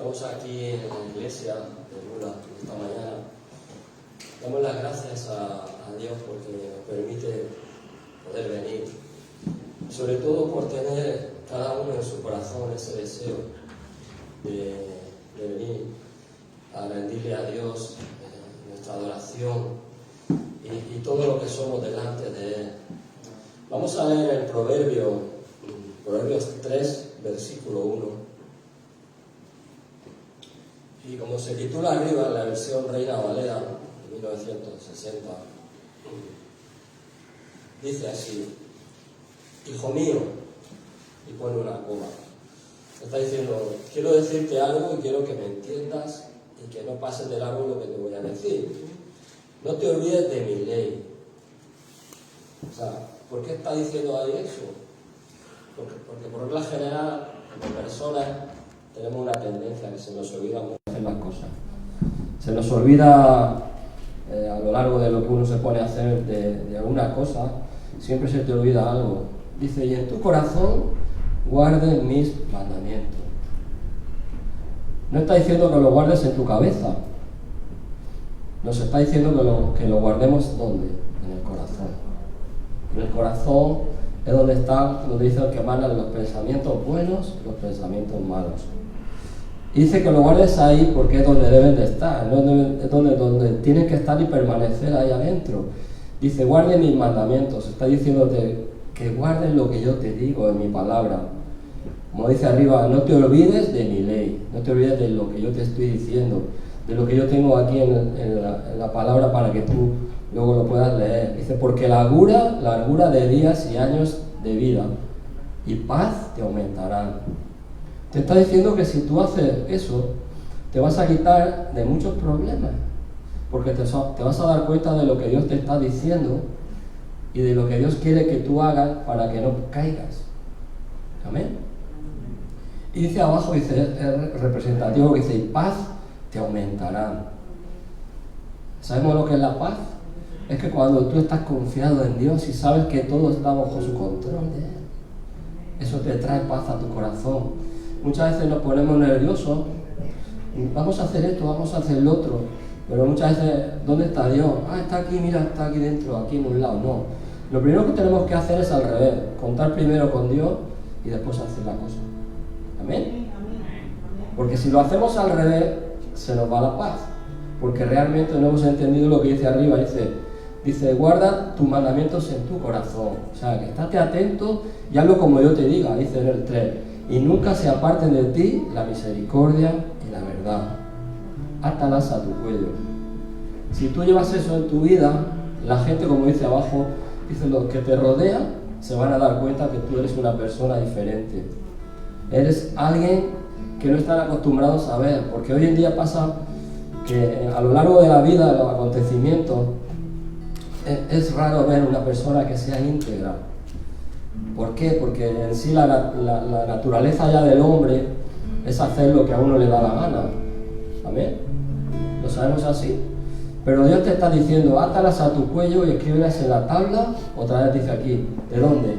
Estamos aquí en la iglesia de Lula esta mañana. Damos las gracias a Dios porque nos permite poder venir. Sobre todo por tener cada uno en su corazón ese deseo de venir a rendirle a Dios nuestra adoración y todo lo que somos delante de Él. Vamos a leer el Proverbios 3, versículo 1. Y como se titula arriba en la versión Reina Valera de 1960, dice así: hijo mío, y pone una coma. Está diciendo, quiero decirte algo y quiero que me entiendas y que no pases de largo lo que te voy a decir. No te olvides de mi ley. O sea, ¿por qué está diciendo ahí eso? Porque por regla general, como personas, tenemos una tendencia que se nos olvida hacer las cosas. Se nos olvida a lo largo de lo que uno se pone a hacer de alguna cosa, siempre se te olvida algo. Dice, y en tu corazón guardes mis mandamientos. No está diciendo que lo guardes en tu cabeza. Nos está diciendo que lo guardemos ¿dónde? En el corazón. En el corazón es donde está, donde dice que emanan los pensamientos buenos y los pensamientos malos. Y dice que lo guardes ahí porque es donde deben de estar, es donde tienen que estar y permanecer ahí adentro. Dice, guarde mis mandamientos. Está diciéndote que guardes lo que yo te digo en mi palabra. Como dice arriba, no te olvides de mi ley, no te olvides de lo que yo te estoy diciendo, de lo que yo tengo aquí en la palabra para que tú luego lo puedas leer. Dice, porque largura de días y años de vida y paz te aumentarán. Te está diciendo que si tú haces eso, te vas a quitar de muchos problemas, porque te vas a dar cuenta de lo que Dios te está diciendo y de lo que Dios quiere que tú hagas para que no caigas. Amén. Y dice abajo, dice, es representativo, dice, y paz te aumentarán. ¿Sabemos lo que es la paz? Es que cuando tú estás confiado en Dios y sabes que todo está bajo su control de Él, eso te trae paz a tu corazón. Muchas veces nos ponemos nerviosos, vamos a hacer esto, vamos a hacer lo otro, pero muchas veces, ¿dónde está Dios? Está aquí, mira, está aquí dentro, aquí en un lado. No, lo primero que tenemos que hacer es al revés, contar primero con Dios y después hacer la cosa. ¿Amén? Porque si lo hacemos al revés, se nos va la paz, porque realmente no hemos entendido lo que dice arriba. Dice, guarda tus mandamientos en tu corazón. O sea, que estate atento y hazlo como yo te diga, dice en el 3. Y nunca se aparten de ti la misericordia y la verdad. Átalas a tu cuello. Si tú llevas eso en tu vida, la gente, como dice abajo, dice, los que te rodean se van a dar cuenta que tú eres una persona diferente. Eres alguien que no están acostumbrados a ver, porque hoy en día pasa que a lo largo de la vida, de los acontecimientos, es raro ver una persona que sea íntegra. ¿Por qué? Porque en sí la naturaleza ya del hombre es hacer lo que a uno le da la gana. ¿Amén? ¿Lo sabemos así? Pero Dios te está diciendo, átalas a tu cuello y escríbelas en la tabla. Otra vez dice aquí, ¿de dónde?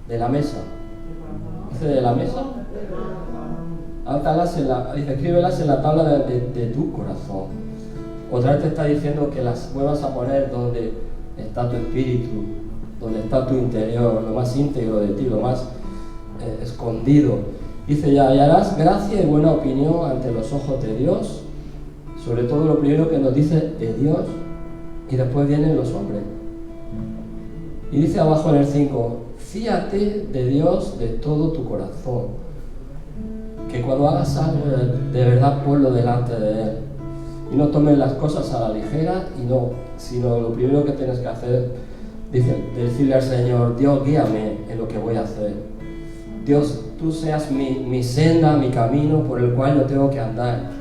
De la mesa. ¿Dice de la mesa? Átalas dice, escríbelas en la tabla de tu corazón. Otra vez te está diciendo que las vuelvas a poner donde está tu espíritu, donde está tu interior, lo más íntegro de ti, lo más escondido. Dice, ya hallarás gracia y buena opinión ante los ojos de Dios. Sobre todo lo primero que nos dice de Dios, y después vienen los hombres. Y dice abajo en el 5, fíate de Dios de todo tu corazón, que cuando hagas algo de verdad ponlo delante de Él. Y no tomes las cosas a la ligera, sino lo primero que tienes que hacer, dice, decirle al Señor, Dios, guíame en lo que voy a hacer. Dios, tú seas mi senda, mi camino por el cual yo tengo que andar.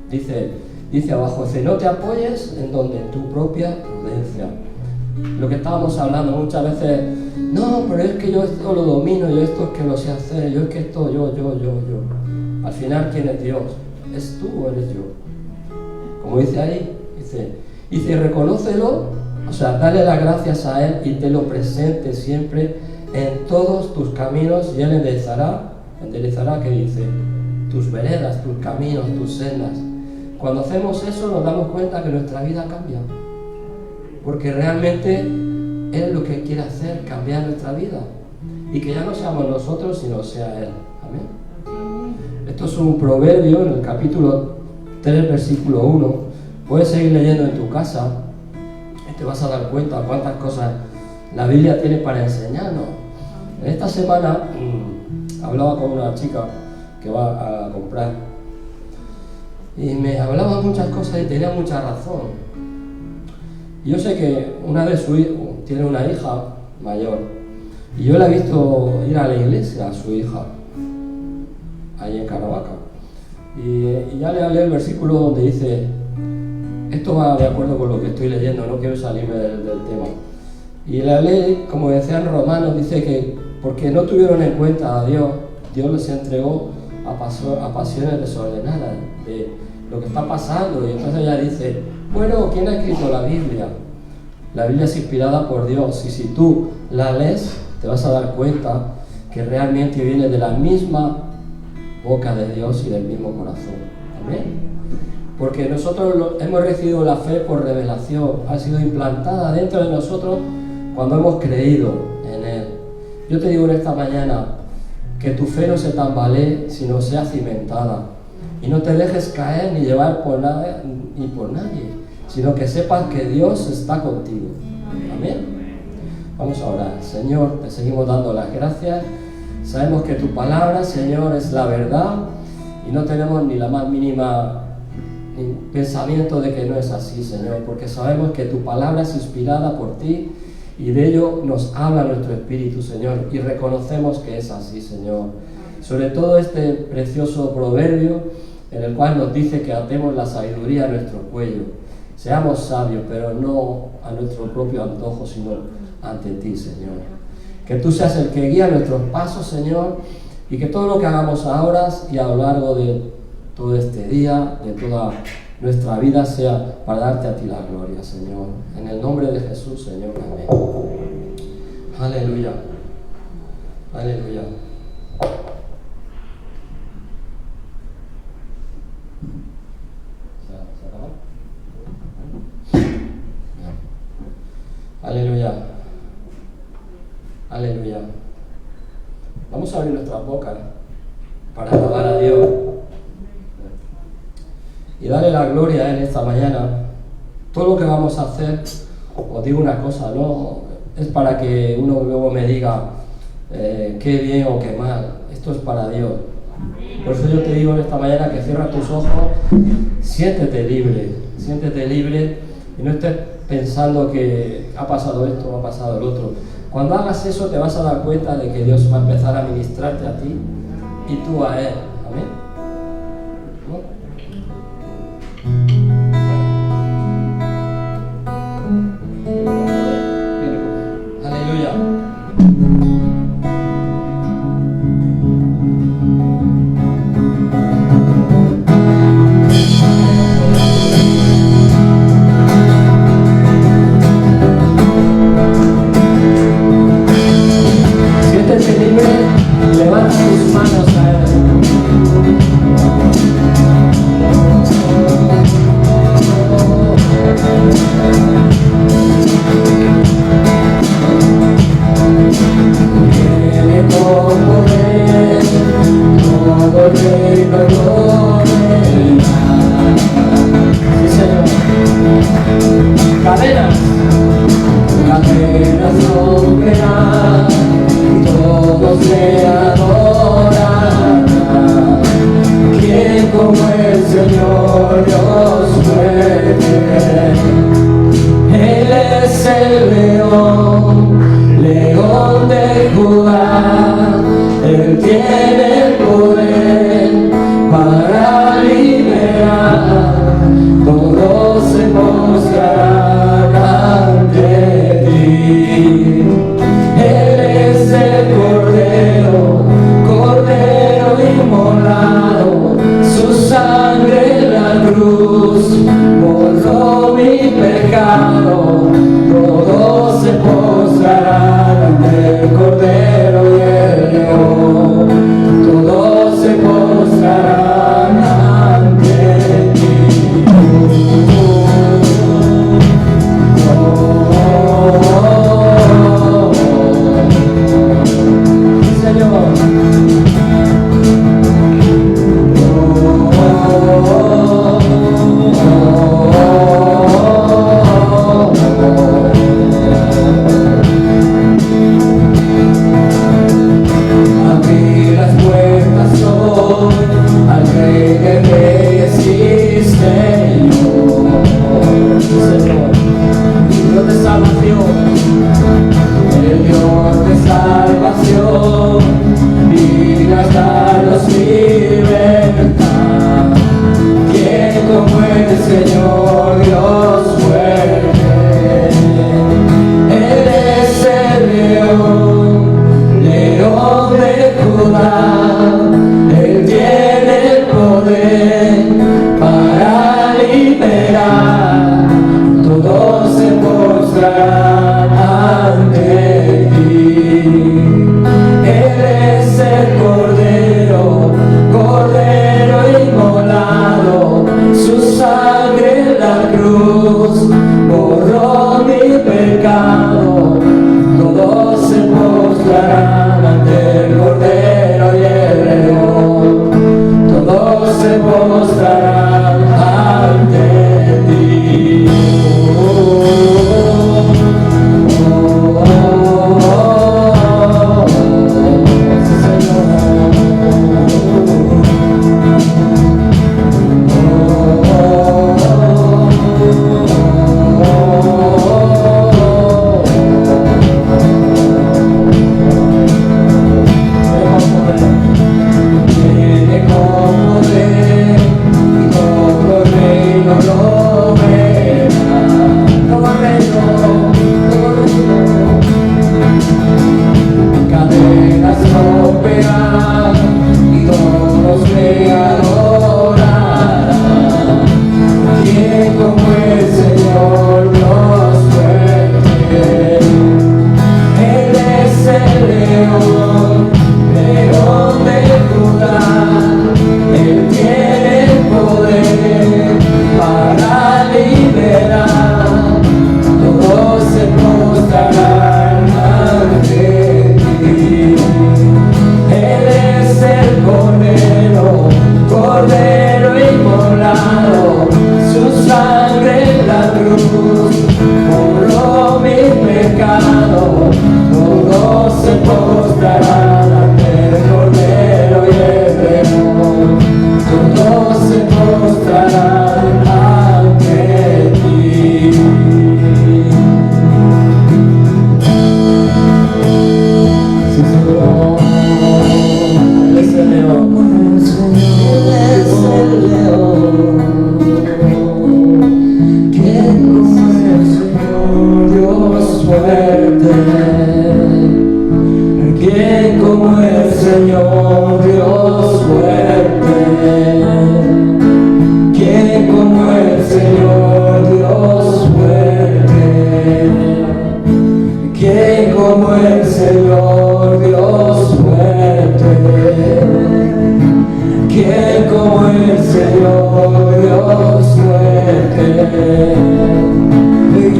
Dice abajo, no te apoyes en tu propia prudencia. Lo que estábamos hablando muchas veces, no, pero es que yo esto lo domino, yo esto es que lo sé hacer, yo es que esto, yo. Al final, ¿quién es Dios? ¿Es tú o eres yo? Como dice ahí, dice, reconócelo, o sea, dale las gracias a Él y te lo presente siempre en todos tus caminos y Él enderezará, ¿qué dice? tus veredas, tus caminos, tus sendas. Cuando hacemos eso nos damos cuenta que nuestra vida cambia, porque realmente Él es lo que quiere hacer, cambiar nuestra vida, y que ya no seamos nosotros, sino sea Él. Amén. Esto es un proverbio en el capítulo 3, versículo 1. Puedes seguir leyendo en tu casa y te vas a dar cuenta cuántas cosas la Biblia tiene para enseñarnos. En esta semana hablaba con una chica que va a comprar y me hablaba muchas cosas y tenía mucha razón. Y yo sé que una de sus hijos tiene una hija mayor y yo la he visto ir a la iglesia a su hija ahí en Caravaca, y ya le hablé el versículo donde dice, esto va de acuerdo con lo que estoy leyendo, no quiero salirme del tema, y le hablé, como decían Romanos, dice que porque no tuvieron en cuenta a Dios, Dios les entregó a pasiones desordenadas de lo que está pasando. Y entonces ella dice, bueno, ¿quién ha escrito la Biblia? La Biblia es inspirada por Dios, y si tú la lees te vas a dar cuenta que realmente viene de la misma boca de Dios y del mismo corazón. Amén. Porque nosotros hemos recibido la fe por revelación, ha sido implantada dentro de nosotros cuando hemos creído en Él. Yo te digo en esta mañana que tu fe no se tambalee, sino sea cimentada, y no te dejes caer ni llevar por nada ni por nadie, sino que sepas que Dios está contigo. Amén. Vamos a orar. Señor, te seguimos dando las gracias. Sabemos que tu palabra, Señor, es la verdad, y no tenemos ni la más mínima pensamiento de que no es así, Señor, porque sabemos que tu palabra es inspirada por ti, y de ello nos habla nuestro espíritu, Señor, y reconocemos que es así, Señor. Sobre todo este precioso proverbio en el cual nos dice que atemos la sabiduría a nuestro cuello. Seamos sabios, pero no a nuestro propio antojo, sino ante ti, Señor. Que tú seas el que guía nuestros pasos, Señor, y que todo lo que hagamos ahora y a lo largo de todo este día, de toda nuestra vida, sea para darte a ti la gloria, Señor. En el nombre de Jesús, Señor. Amén. Aleluya. Aleluya. ¿Se acabó? Aleluya. Aleluya. Vamos a abrir nuestras bocas para alabar a Dios y darle la gloria a Él esta mañana. Todo lo que vamos a hacer, os digo una cosa, no es para que uno luego me diga qué bien o qué mal. Esto es para Dios. Por eso yo te digo en esta mañana que cierra tus ojos, siéntete libre y no estés pensando que ha pasado esto o ha pasado el otro. Cuando hagas eso te vas a dar cuenta de que Dios va a empezar a ministrarte a ti y tú a Él. Amén. ¿No? Aleluya. Siéntete libre, levanta tus manos a Él. Viene con poder, todo el reino gobernará. Sí, Señor. Cadenas romperán, todos le adorarán. Quien como el Señor Dios fuerte, Él es el león, león de Judá. Él tiene el poder para liberar, todos se postrarán ante ti. Él es el Cordero, Cordero inmolado, su sangre en la cruz borró mi pecado, todo postrarán ante ti. Señor. Abrí las puertas hoy al Rey de Reyes y Señor. Señor, Dios de salvación, El Dios de salvación, digna danos libertad. Quien como el Señor Dios fuerte, Él es el león, león de Judá. Él tiene el poder para liberar. Todos se postrarán ante ti. Él es el Cordero, Cordero inmolado. Su sangre en la cruz borró mi pecado. Todos se postrarán ante el Cordero y el León. Todos se postrarán ante ti. Tiene con poder y todo el reino lo verá. todo el reino. Cadenas romperán y todos le adorarán. Quien como el Señor Dios fuerte, Él es el león, león de Judá. Él tiene el poder para liberar. Todos se postrarán ante ti. Él es el Cordero, Cordero inmolado. Su sangre en la cruz borró mi pecado. Todos se postrarán ante el Cordero y el León. Todos se postrarán ante ti. Sí, Señor. Él es el león. Él es el león. Quien como el Señor Dios fuerte. Quien como el Señor Dios fuerte. Quien como el Señor Dios fuerte. Quien como el Señor Dios fuerte. Quien como el Señor Dios fuerte.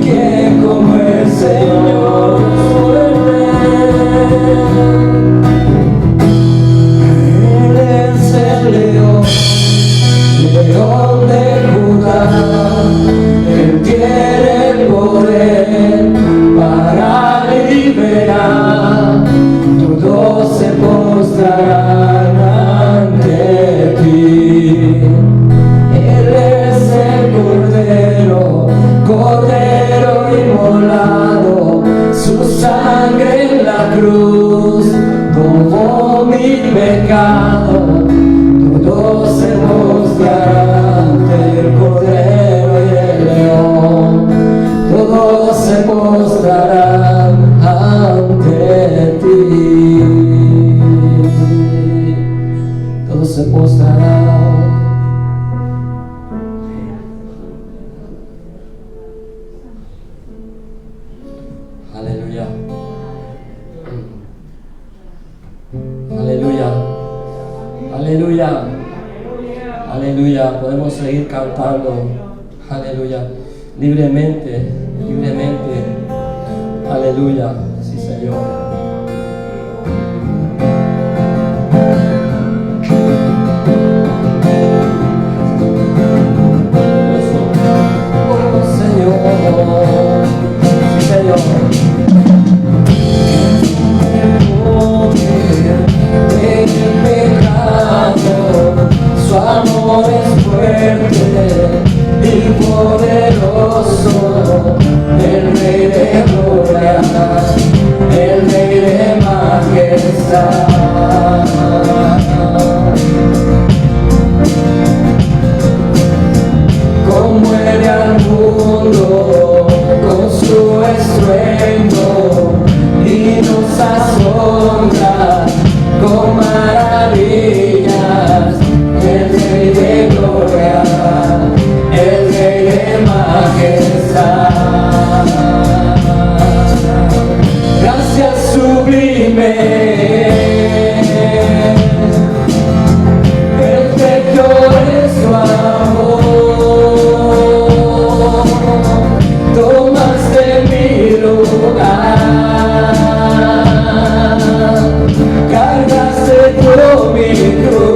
Quien como el Señor fuerte. Él es el león, león de Judá. Él tiene el poder para liberar. Todos se postrarán ante ti. Él es el Cordero, Cordero Aleluya, podemos seguir cantando, aleluya, libremente, libremente, aleluya, sí Señor. Su amor es fuerte y poderoso, el Rey de gloria, el Rey de majestad. Conmueve al mundo con su estruendo y nos asombra con maravillas. El Rey de gloria, el Rey de majestad. Gracias sublime, perfecto es tu amor. Tomaste mi lugar, cargaste por mi cruz.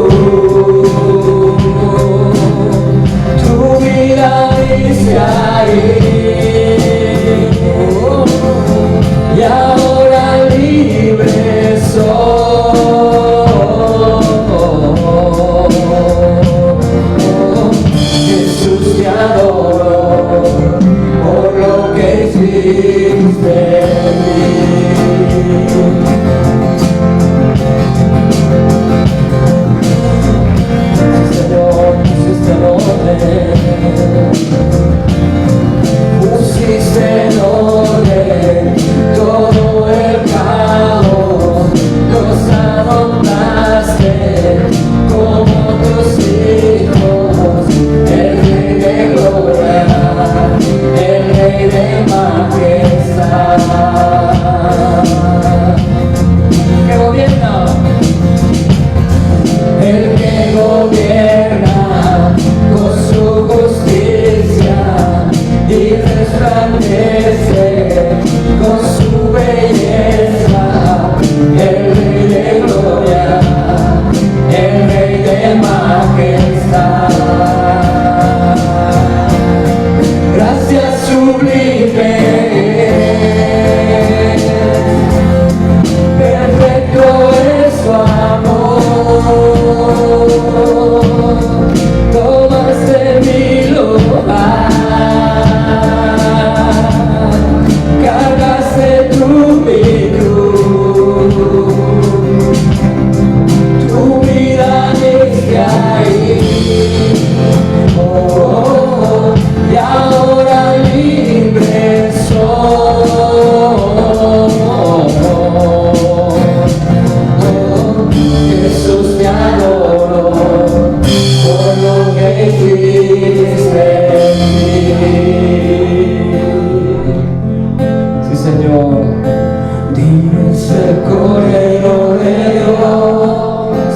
Y ahora libre soy. Jesús, te adoro por lo que hiciste en mí. Señor, pusiste en orden. Pusiste en orden todo el caos, los adoptaste como tus hijos, el Rey de gloria, el Rey de majestad. Que gobierna, el que gobierna con su justicia y resplandece con su belleza, el Rey de gloria, el Rey de majestad. Gracias sublime, perfecto es su amor. Tomaste mi lugar, cargaste tú mi cruz, tu vida desde ahí, oh, y ahora libre soy. Jesús, te adoro por lo que hiciste en mí. Sí, Señor. Digno es el Cordero de Dios,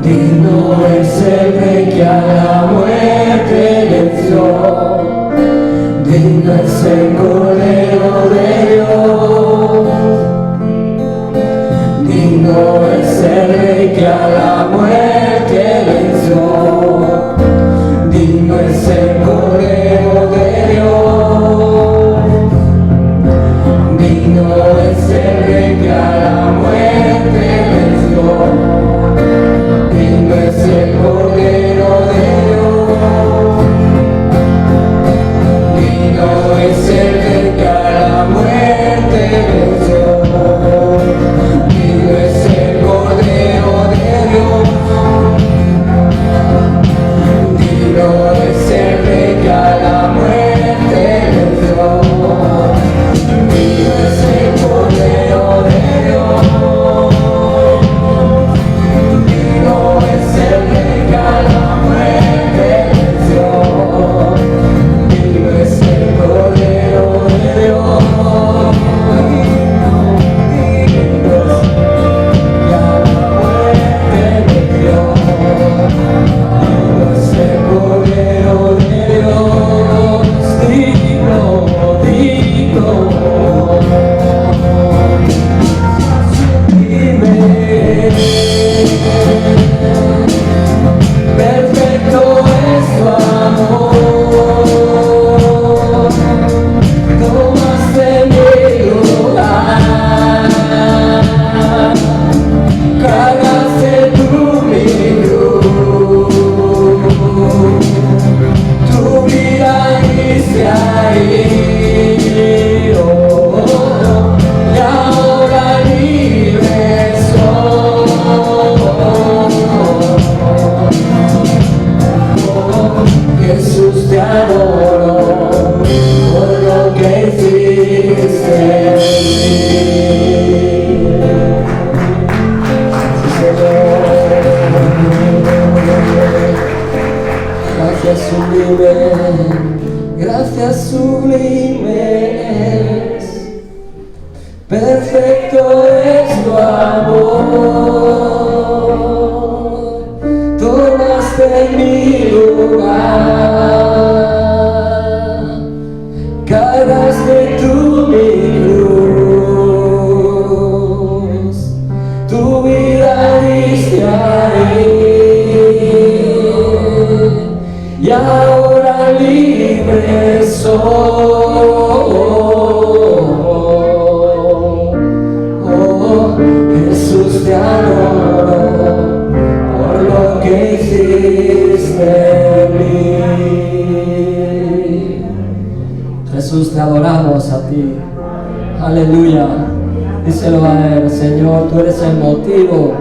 digno es el Rey que a la muerte venció, digno es el Cordero de Dios, digno es el Rey que a la muerte venció, digno es el Cordero de Dios, digno es el Rey que a la muerte venció, digno es el Cordero de Dios. sublime, gracias sublimes, perfecto es tu amor, tomaste mi lugar, cargaste tú mi cruz, tu vida diste ahí, y ahora libre soy. Oh, Jesús, te adoro por lo que hiciste en mí. Jesús, te adoramos a ti. Aleluya. Díselo a Él: Señor, tú eres el motivo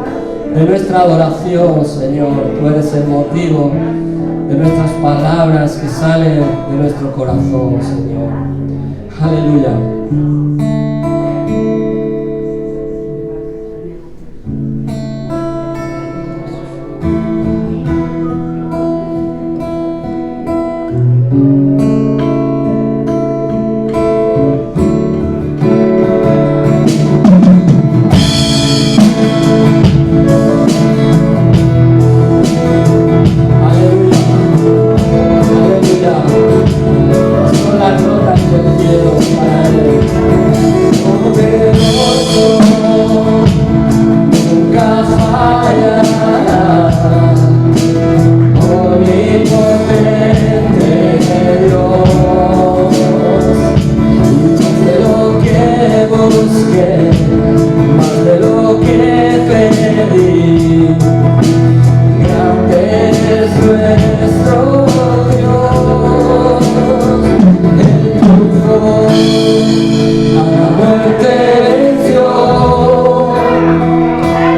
de nuestra adoración, Señor. Tú eres el motivo de nuestras palabras que salen de nuestro corazón, Señor. Aleluya. Son las notas del cielo para Él. Poderoso, nunca falla, omnipotente Dios, más de lo que busqué, más de lo que pedí, grande es nuestro Dios. A la muerte venció,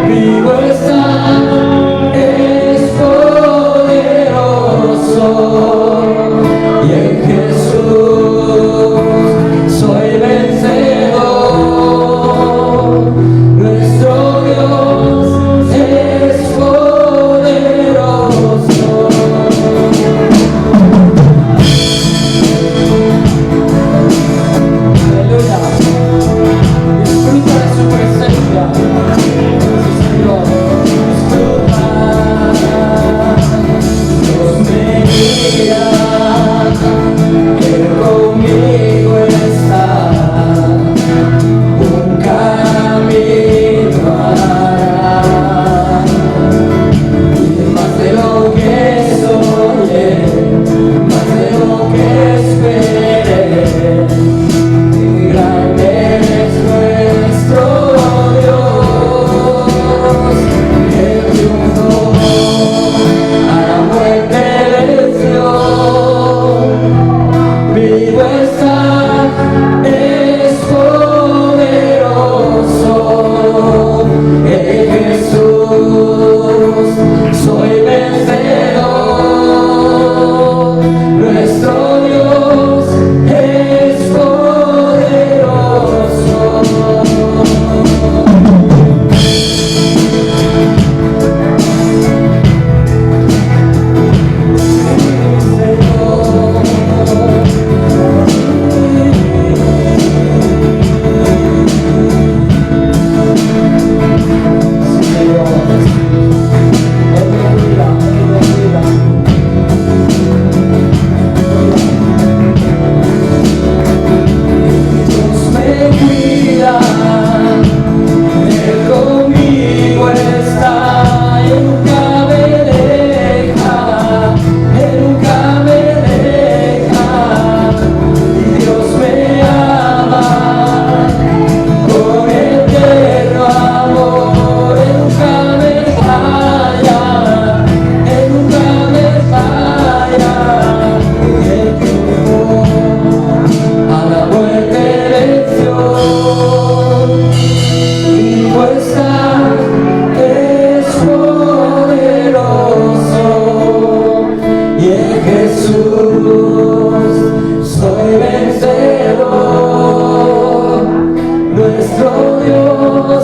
vivo está, es poderoso, y en Jesús soy vencedor. Nuestro Dios es poderoso. Aleluya. Disfruta de su presencia. Sí, Señor. Disfruta. Dios me guía, Él conmigo está. Un camino hará. Y más de lo que soñé, más de lo que esperé, grande es nuestro Dios, que triunfó, a la muerte venció, vivo está, es poderoso, en Jesús soy vencedor. Nuestro Dios es poderoso. Dios me cuida, Él conmigo está, y nunca me deja, Él nunca me deja. Y Dios me ama con eterno amor, Él nunca me falla, Él nunca me falla. Él triunfó, a la muerte venció, vivo está, es poderoso, y en Jesús soy vencedor. Nuestro Dios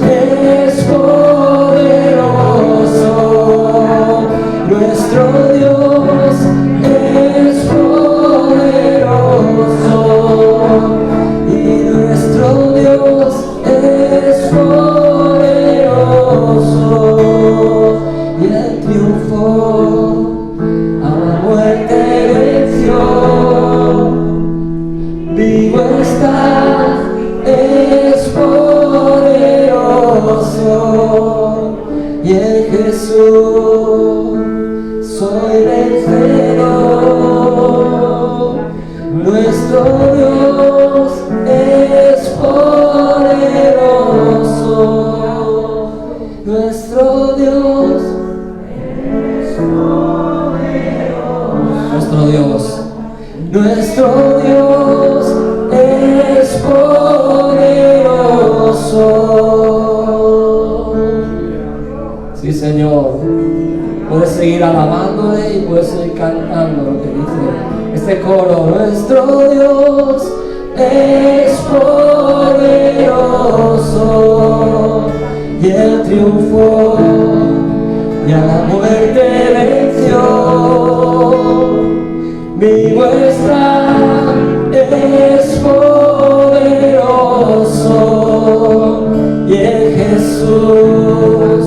es poderoso, nuestro Dios es triunfó, a la muerte venció. Vivo está, es poderoso, y en Jesús soy vencedor. Nuestro Dios es poderoso, nuestro Dios es poderoso, nuestro Dios es poderoso. Sí, Señor. Puedes seguir alabándole y puedes seguir cantando lo que dice este coro. Nuestro Dios es poderoso, y Él triunfó y a la muerte venció. Vivo está, es poderoso, y en Jesús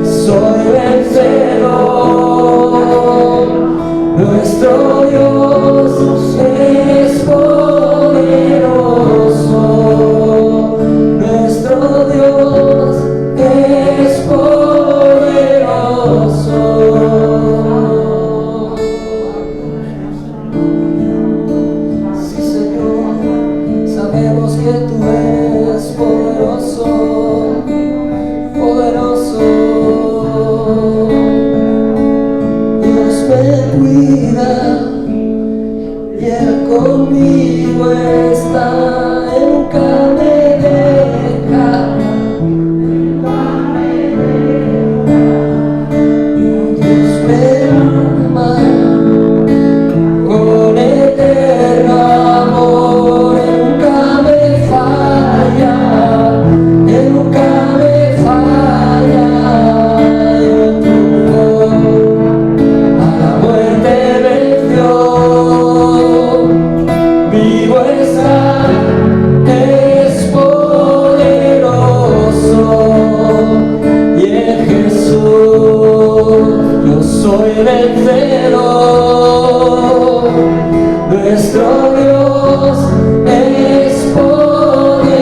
soy vencedor. Nuestro Dios es poderoso, nuestro Dios es poderoso. Sí, Señor, sabemos que tú eres poderoso, poderoso. Dios me cuida y Él conmigo está, Él nunca me deja. Dios me ama con eterno amor, Él nunca me falla, Él nunca me falla. Él triunfó, a la muerte venció. Vivo está, es poderoso, y en Jesús yo soy vencedor. Nuestro Dios es poderoso,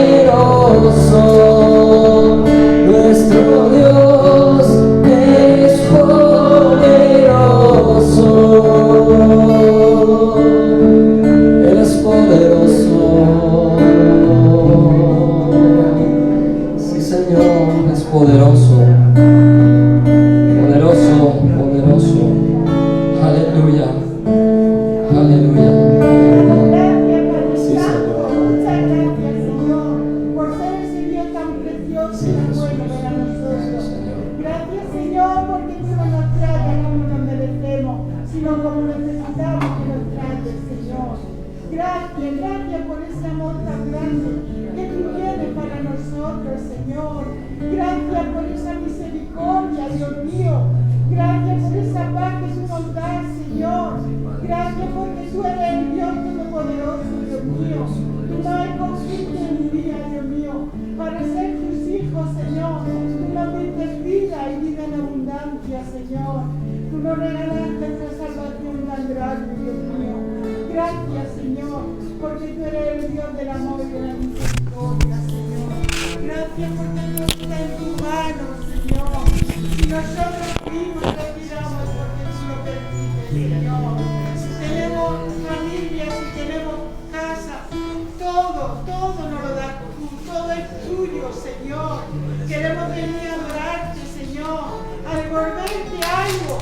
nuestro Dios es poderoso. Él es poderoso. Sí, Señor, es poderoso. Poderoso, poderoso. Aleluya. Aleluya. Sí, Señor. Muchas gracias, Señor, por ser ese Dios tan precioso y tan bueno para nosotros. Gracias, Señor, porque tú no nos tratas como nos merecemos, sino como necesitamos que nos trates, Señor. Gracias, gracias por ese amor tan grande que tú tienes para nosotros, Señor. Gracias por esa misericordia, Dios mío. Gracias por esa paz que tú nos das, Señor. Gracias porque tú eres el Dios todopoderoso, Dios mío. Tú no hay conflicto en mi vida, Dios mío. Para ser tus hijos, Señor, tú nos diste vida y vida en abundancia, Señor. Tú nos regalaste esta salvación tan grande, Dios mío. Gracias, Señor, porque tú eres el Dios del amor y de la misericordia, Señor. Gracias porque Dios está en tus manos, Señor. Si nosotros mismos respiramos porque tú lo permites, Señor. Tenemos familias y tenemos casa. Todo nos lo das tú. Todo es tuyo, Señor. Queremos venir a adorarte, Señor. A devolverte algo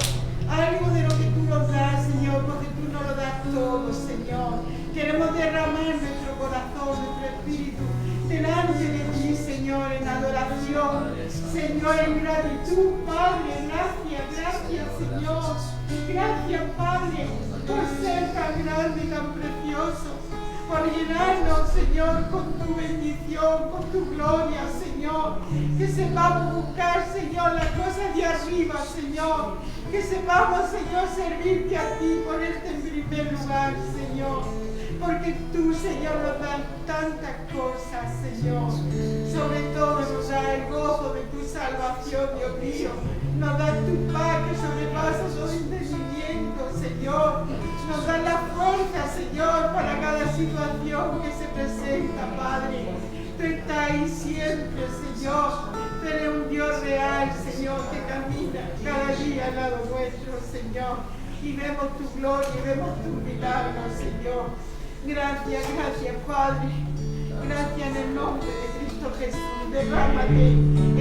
de lo que tú nos das, Señor, porque tú nos lo das todo, Señor. Queremos derramar nuestro corazón, nuestro espíritu delante de ti, Señor, en adoración, Señor, en gratitud, Padre. Gracias, Señor. Gracias, Padre, por ser tan grande y tan precioso, por llenarnos, Señor, con tu bendición, con tu gloria, Señor. Que sepamos buscar, Señor, las cosas de arriba, Señor. Que sepamos, Señor, servirte a ti, ponerte en primer lugar, Señor. Porque tú, Señor, nos das tantas cosas, Señor. Sobre todo nos da el gozo de tu salvación, Dios mío. Nos da tu paz que sobrepasa todo entendimiento, Señor. Nos da la fuerza, Señor, para cada situación que se presenta, Padre. Tú estás ahí siempre, Señor. Tú eres un Dios real, Señor, que camina cada día al lado nuestro, Señor. Y vemos tu gloria y vemos tu milagro, Señor. Gracias, gracias, Padre. Gracias en el nombre de Cristo Jesús. Derrámate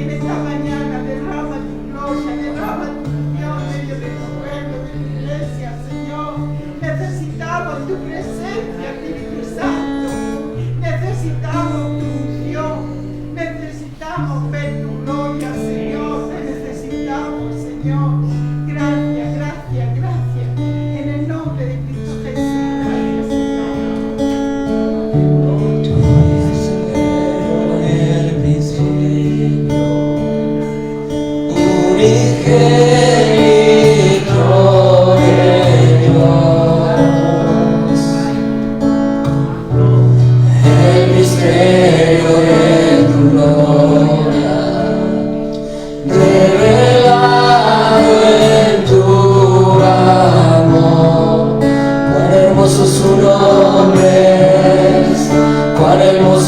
en esta mañana, derrama tu gloria, derrama tu unión en medio de tu pueblo, de tu iglesia, Señor. Necesitamos tu presencia, Espíritu Santo. Necesitamos tu unción. Necesitamos ver tu gloria, Señor. Te necesitamos, Señor. Gracias, gracias, gracias. En el nombre de Cristo Jesús. Gracias, Señor.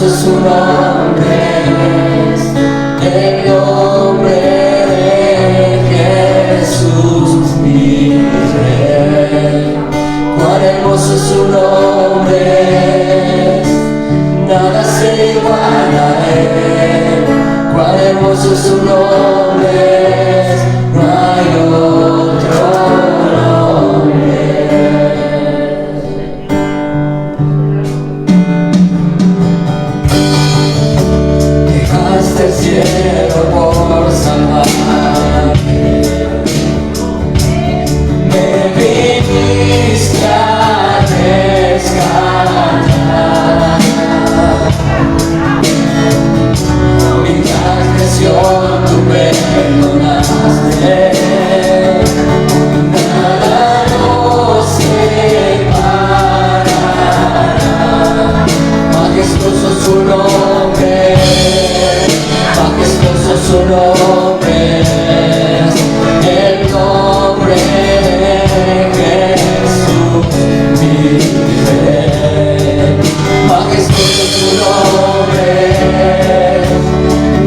Su nombre es el nombre de Jesús, mi Rey. Cuán hermoso su nombre es, nada se iguala a él. Cuán hermoso su nombre es, no hay otro nombre. El cielo por salvarme, me viniste a rescatar. Mi transgresión tú perdonaste, nada nos separará. Majestuoso su nombre, majestuoso su nombre es el nombre de Jesús, mi Rey. Majestuoso su nombre es,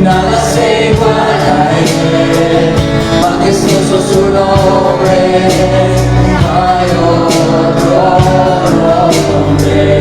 nada se iguala a él. Majestuoso su nombre es, no hay otro nombre.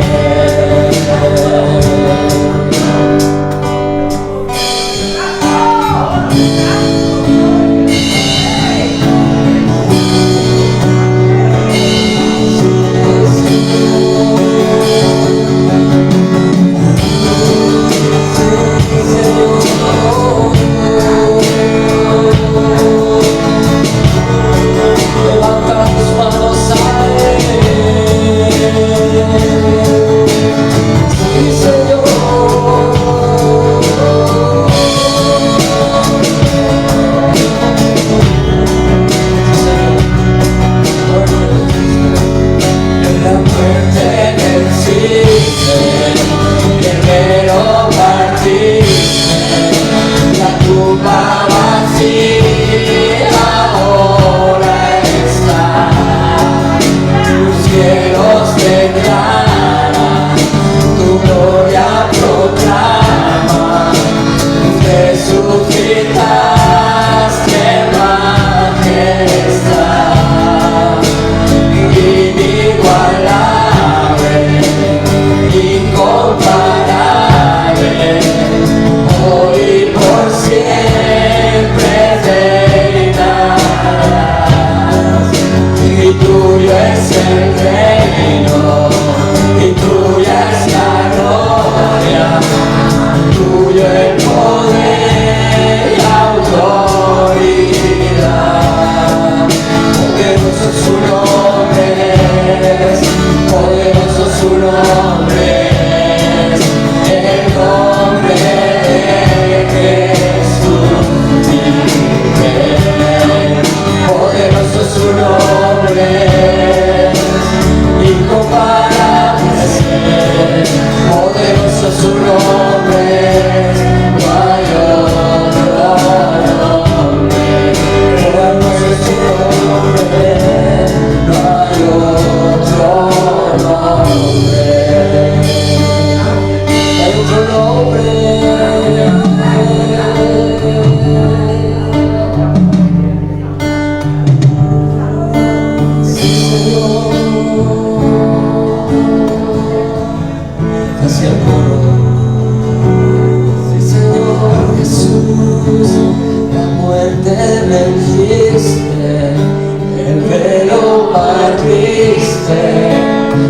triste,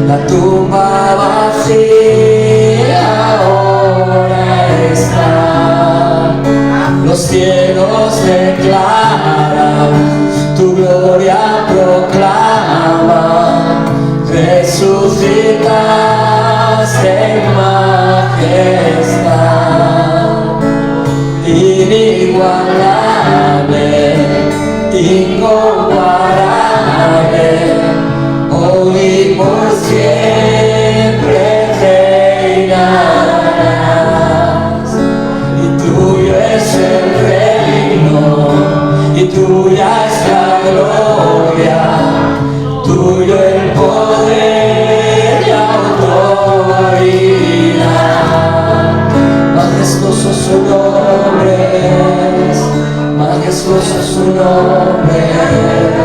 la tumba vacía ahora está. Los cielos declaran, tu gloria proclama, resucitaste en majestad. Inigualable, incomparable, hoy y por siempre reinarás. Y tuyo es el reino, y tuya es la gloria, tuyo el poder y autoridad. Majestuoso su nombre es, majestuoso su nombre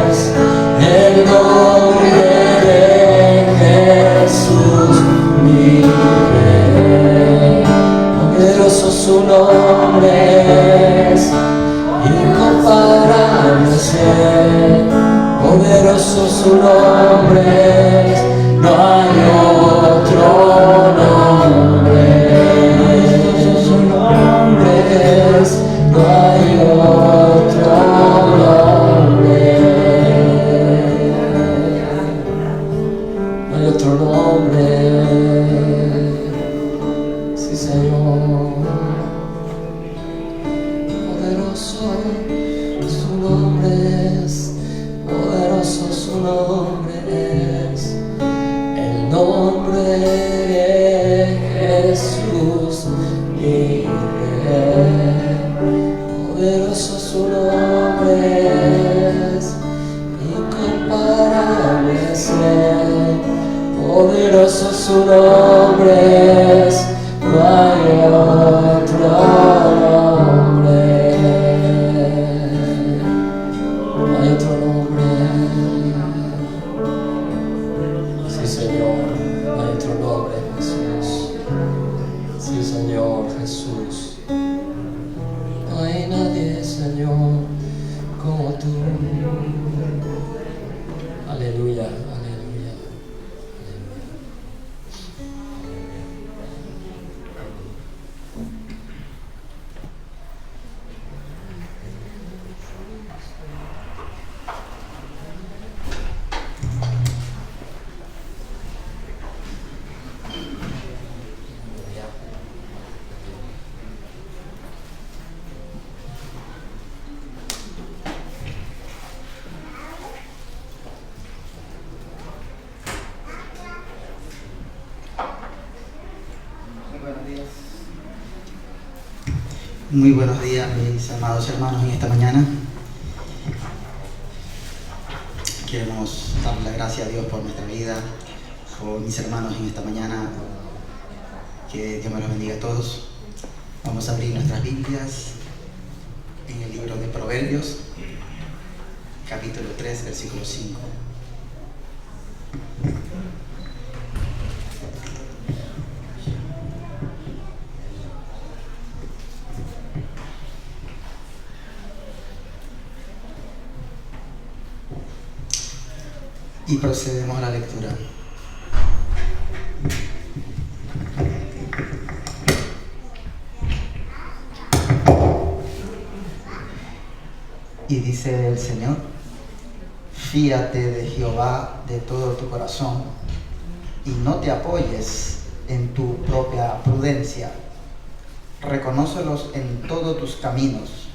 es, el nombre de Jesús mi Rey. Poderoso su nombre es, incomparable ser. Poderoso su nombre es, no hay otro nombre. Su nombre es, no hay otro nombre. No hay otro nombre. Sí, Señor. Poderoso su nombre es, poderoso su nombre es, el nombre de Jesús mi Rey. Poderoso su nombre es, incomparable ser. Poderoso su nombre es, no hay otro nombre. No hay otro nombre. Sí, Señor, no hay otro nombre, Jesús. Sí, Señor Jesús. No hay nadie, Señor, como tú. Aleluya, aleluya. Muy buenos días, mis amados hermanos, en esta mañana. Queremos darle la gracia a Dios por nuestra vida, por mis hermanos en esta mañana. Que Dios me los bendiga a todos. Vamos a abrir nuestras Biblias en el libro de Proverbios, capítulo 3, versículo 5. Y procedemos a la lectura. Y dice el Señor: fíate de Jehová de todo tu corazón y no te apoyes en tu propia prudencia. Reconócelos en todos tus caminos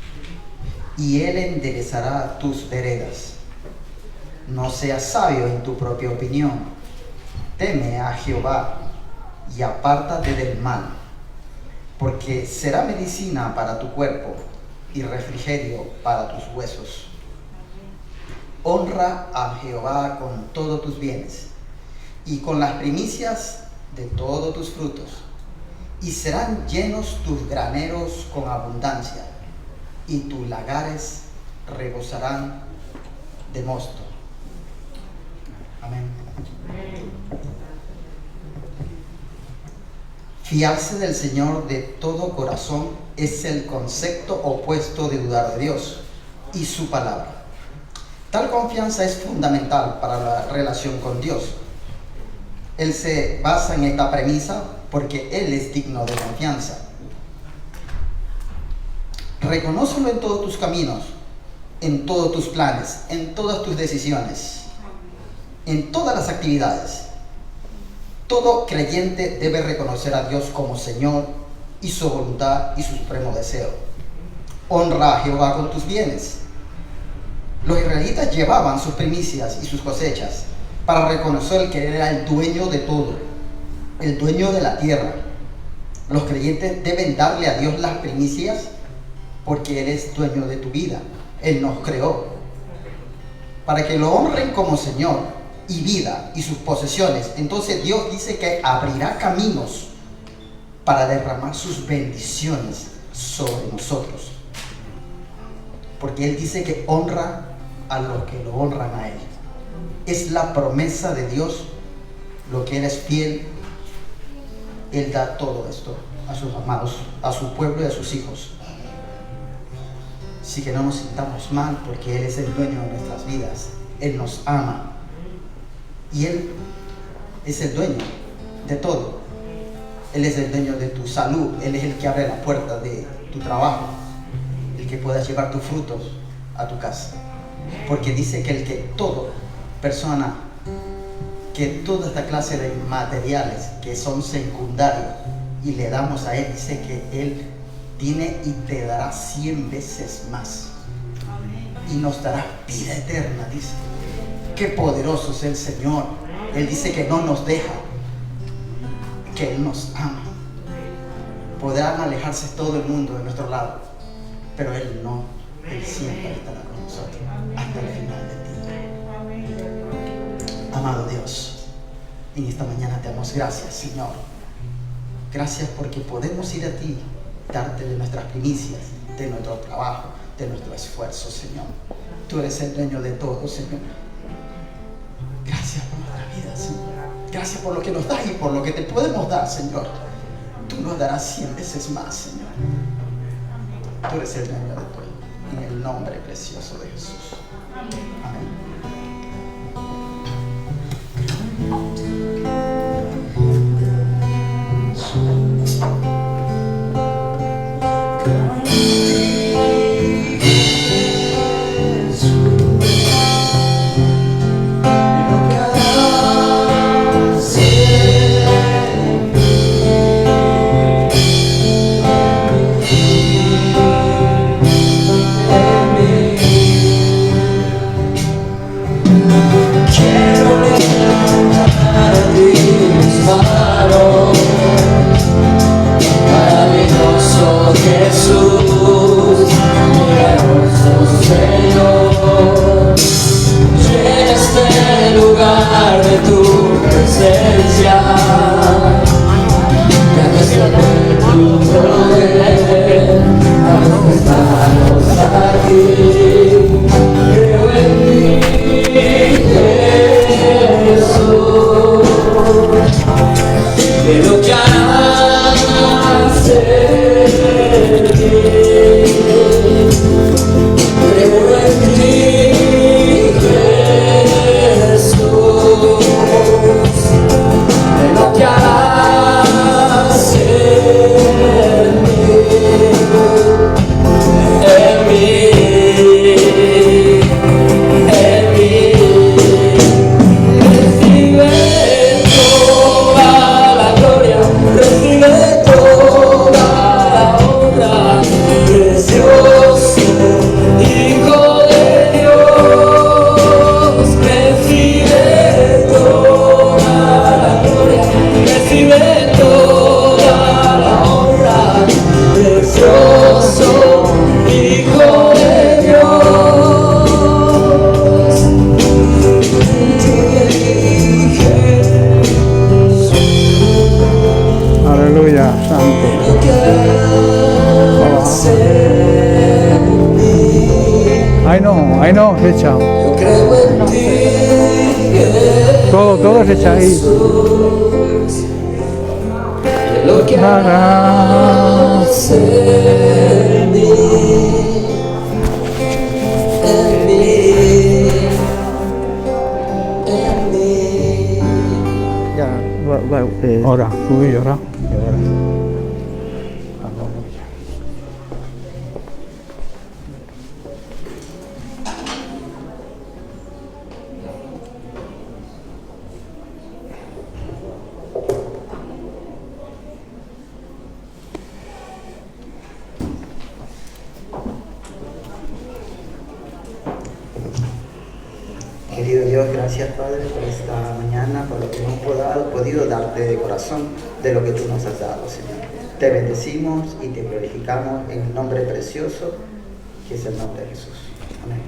y Él enderezará tus veredas. No seas sabio en tu propia opinión. Teme a Jehová y apártate del mal, porque será medicina para tu cuerpo y refrigerio para tus huesos. Honra a Jehová con todos tus bienes y con las primicias de todos tus frutos, y serán llenos tus graneros con abundancia, y tus lagares rebosarán de mosto. Amén. Fiarse del Señor de todo corazón es el concepto opuesto de dudar de Dios y su palabra. Tal confianza es fundamental para la relación con Dios. Él se basa en esta premisa porque Él es digno de confianza. Reconócelo en todos tus caminos, en todos tus planes, en todas tus decisiones, en todas las actividades. Todo creyente debe reconocer a Dios como Señor y su voluntad y su supremo deseo. Honra a Jehová con tus bienes. Los israelitas llevaban sus primicias y sus cosechas para reconocer que Él era el dueño de todo, el dueño de la tierra. Los creyentes deben darle a Dios las primicias porque Él es dueño de tu vida. Él nos creó para que lo honren como Señor y vida y sus posesiones. Entonces Dios dice que abrirá caminos para derramar sus bendiciones sobre nosotros, porque Él dice que honra a los que lo honran a Él. Es la promesa de Dios, lo que Él es fiel. Él da todo esto a sus amados, a su pueblo y a sus hijos. Así que no nos sintamos mal, porque Él es el dueño de nuestras vidas. Él nos ama y Él es el dueño de todo. Él es el dueño de tu salud. Él es el que abre la puerta de tu trabajo, el que puedas llevar tus frutos a tu casa, porque dice que el que toda persona, que toda esta clase de materiales que son secundarios y le damos a Él, dice que Él tiene y te dará 100 veces más y nos dará vida eterna. Dice, qué poderoso es el Señor. Él dice que no nos deja, que Él nos ama. Podrán alejarse todo el mundo de nuestro lado, pero Él no. Él siempre estará con nosotros hasta el final del tiempo. Amado Dios, en esta mañana te damos gracias, Señor. Gracias porque podemos ir a ti, darte de nuestras primicias, de nuestro trabajo, de nuestro esfuerzo, Señor. Tú eres el dueño de todo, Señor. Gracias por nuestra vida, Señor. Gracias por lo que nos das y por lo que te podemos dar, Señor. Tú nos darás 100 veces más, Señor. Tú eres el dueño de todo. En el nombre precioso de Jesús. Amén. Jesús, milagroso Señor, llena este lugar de tu presencia, gracias por tu poder, estamos aquí, creo en ti, Jesús, de lo que haces. Ahí no, se echa. Todo se echa ahí. Harás en mí. Ora, lui ora. Querido Dios, gracias Padre por esta mañana, por lo que hemos podido darte de corazón de lo que tú nos has dado, Señor. Te bendecimos y te glorificamos en el nombre precioso que es el nombre de Jesús. Amén.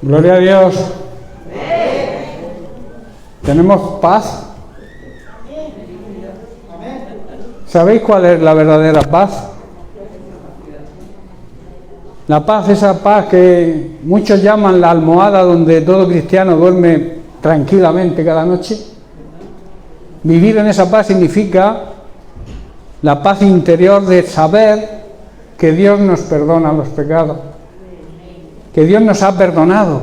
Gloria a Dios. ¿Tenemos paz? ¿Sabéis cuál es la verdadera paz? La paz, esa paz que muchos llaman la almohada donde todo cristiano duerme tranquilamente cada noche. Vivir en esa paz significa la paz interior de saber que Dios nos perdona los pecados, que Dios nos ha perdonado.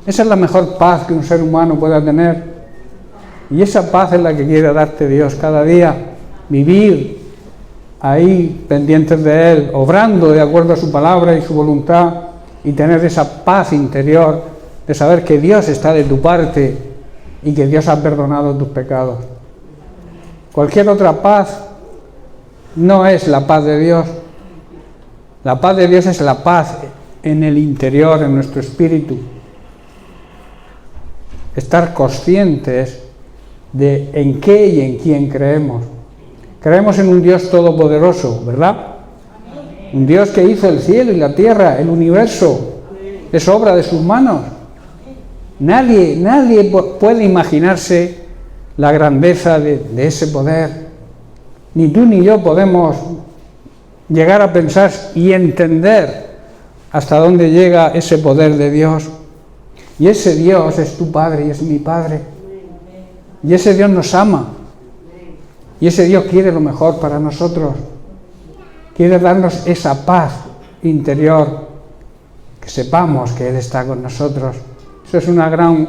Esa es la mejor paz que un ser humano pueda tener. Y esa paz es la que quiere darte Dios cada día. Vivir ahí pendientes de Él, obrando de acuerdo a su palabra y su voluntad, y tener esa paz interior de saber que Dios está de tu parte y que Dios ha perdonado tus pecados. Cualquier otra paz no es la paz de Dios. La paz de Dios es la paz en el interior, en nuestro espíritu. Estar conscientes de en qué y en quién creemos. Creemos en un Dios todopoderoso, ¿verdad? Un Dios que hizo el cielo y la tierra, el universo, es obra de sus manos. Nadie puede imaginarse la grandeza de ese poder. Ni tú ni yo podemos llegar a pensar y entender hasta dónde llega ese poder de Dios. Y ese Dios es tu Padre y es mi Padre. Y ese Dios nos ama. Y ese Dios quiere lo mejor para nosotros. Quiere darnos esa paz interior, que sepamos que Él está con nosotros. Eso es una gran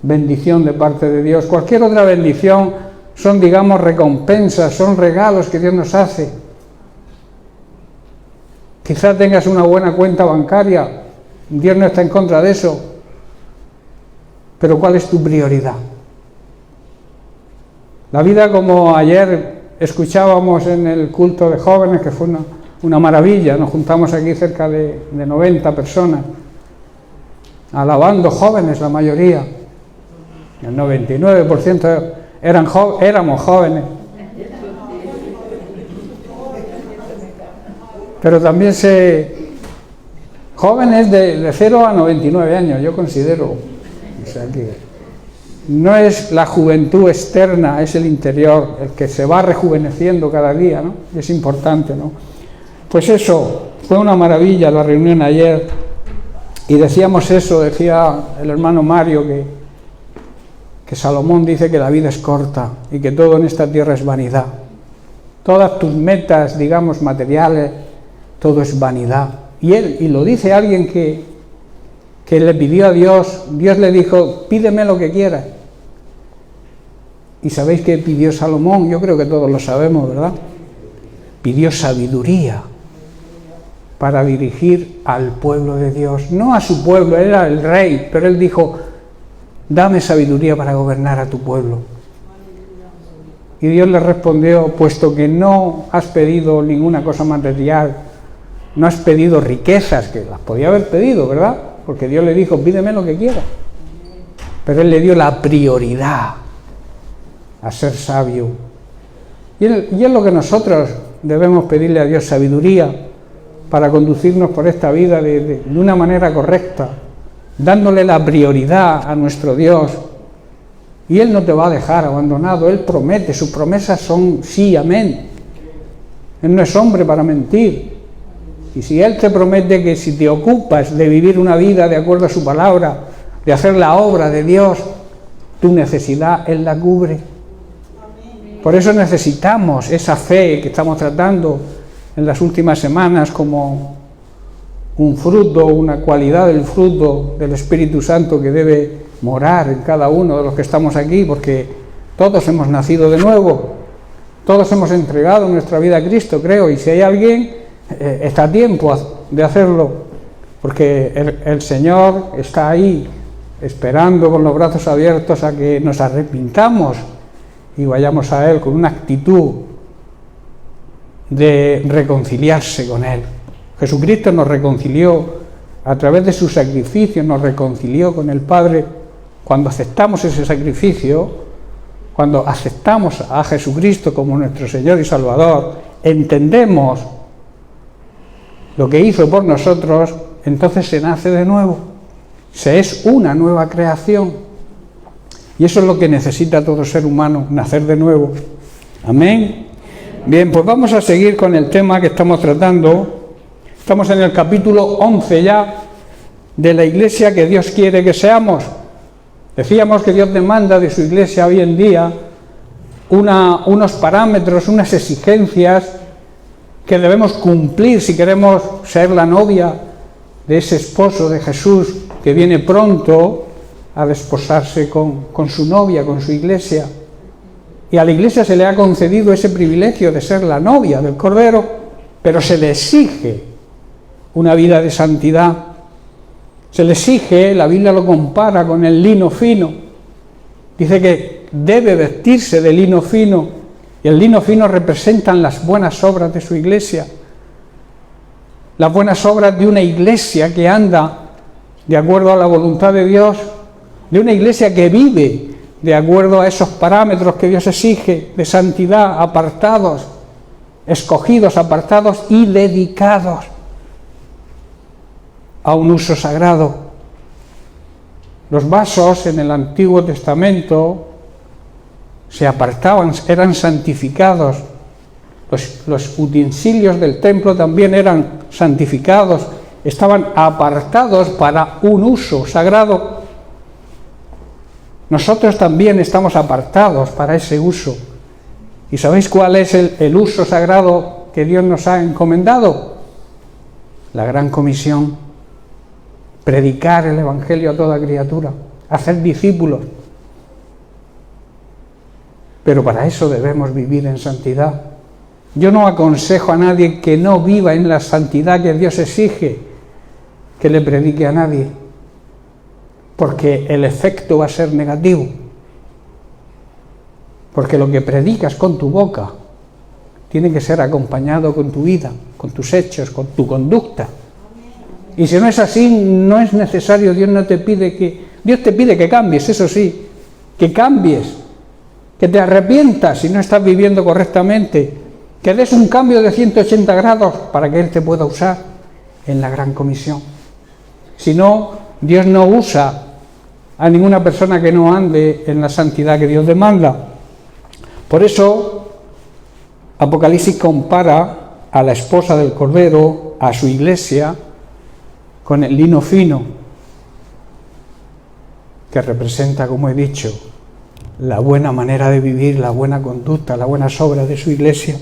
bendición de parte de Dios. Cualquier otra bendición son, digamos, recompensas, son regalos que Dios nos hace. Quizás tengas una buena cuenta bancaria, Dios no está en contra de eso, pero ¿cuál es tu prioridad? La vida, como ayer escuchábamos en el culto de jóvenes, que fue una maravilla, nos juntamos aquí cerca de 90 personas, alabando, jóvenes la mayoría, el 99% éramos jóvenes. Pero también jóvenes de 0 a 99 años, yo considero. O sea que no es la juventud externa, es el interior, el que se va rejuveneciendo cada día, ¿no? Y es importante, ¿no? Pues eso, fue una maravilla la reunión ayer. Y decíamos eso, decía el hermano Mario, que Salomón dice que la vida es corta y que todo en esta tierra es vanidad. Todas tus metas, digamos, materiales, todo es vanidad. Y lo dice alguien que le pidió a Dios, Dios le dijo, pídeme lo que quieras. ¿Y sabéis qué pidió Salomón? Yo creo que todos lo sabemos, ¿verdad? Pidió sabiduría para dirigir al pueblo de Dios. No a su pueblo, él era el rey, pero él dijo, dame sabiduría para gobernar a tu pueblo. Y Dios le respondió, puesto que no has pedido ninguna cosa material, no has pedido riquezas, que las podía haber pedido, ¿verdad? Porque Dios le dijo, pídeme lo que quieras. Pero Él le dio la prioridad a ser sabio. Y es lo que nosotros debemos pedirle a Dios, sabiduría, para conducirnos por esta vida de una manera correcta, dándole la prioridad a nuestro Dios. Y Él no te va a dejar abandonado, Él promete, sus promesas son sí, amén. Él no es hombre para mentir. Y si Él te promete que si te ocupas de vivir una vida de acuerdo a su palabra, de hacer la obra de Dios, tu necesidad Él la cubre. Por eso necesitamos esa fe que estamos tratando en las últimas semanas como un fruto, una cualidad del fruto del Espíritu Santo que debe morar en cada uno de los que estamos aquí, porque todos hemos nacido de nuevo, todos hemos entregado nuestra vida a Cristo, creo, y si hay alguien, está a tiempo de hacerlo, porque el Señor está ahí esperando con los brazos abiertos a que nos arrepintamos y vayamos a Él con una actitud de reconciliarse con Él. Jesucristo nos reconcilió a través de su sacrificio, nos reconcilió con el Padre. Cuando aceptamos ese sacrificio, cuando aceptamos a Jesucristo como nuestro Señor y Salvador, entendemos lo que hizo por nosotros, entonces se nace de nuevo, se es una nueva creación. Y eso es lo que necesita todo ser humano, nacer de nuevo. Amén. Bien, pues vamos a seguir con el tema que estamos tratando. Estamos en el capítulo 11 ya de la iglesia que Dios quiere que seamos. Decíamos que Dios demanda de su iglesia hoy en día unos parámetros, unas exigencias que debemos cumplir si queremos ser la novia de ese esposo de Jesús que viene pronto a desposarse con su novia, con su iglesia. Y a la iglesia se le ha concedido ese privilegio de ser la novia del Cordero, pero se le exige una vida de santidad. Se le exige, la Biblia lo compara con el lino fino. Dice que debe vestirse de lino fino, y el lino fino representan las buenas obras de su iglesia. Las buenas obras de una iglesia que anda de acuerdo a la voluntad de Dios, de una iglesia que vive de acuerdo a esos parámetros que Dios exige de santidad, apartados, escogidos, apartados y dedicados a un uso sagrado. Los vasos en el Antiguo Testamento se apartaban, eran santificados. Los utensilios del templo también eran santificados, estaban apartados para un uso sagrado. Nosotros también estamos apartados para ese uso. ¿Y sabéis cuál es el uso sagrado que Dios nos ha encomendado? La gran comisión. Predicar el Evangelio a toda criatura, hacer discípulos. Pero para eso debemos vivir en santidad. Yo no aconsejo a nadie que no viva en la santidad que Dios exige, que le predique a nadie, porque el efecto va a ser negativo. Porque lo que predicas con tu boca tiene que ser acompañado con tu vida, con tus hechos, con tu conducta. Y si no es así, no es necesario, Dios te pide que cambies, eso sí, que cambies, que te arrepientas si no estás viviendo correctamente, que des un cambio de 180 grados para que Él te pueda usar en la gran comisión. Si no, Dios no usa a ninguna persona que no ande en la santidad que Dios demanda. Por eso, Apocalipsis compara a la esposa del Cordero, a su iglesia, con el lino fino, que representa, como he dicho, la buena manera de vivir, la buena conducta, las buenas obras de su iglesia.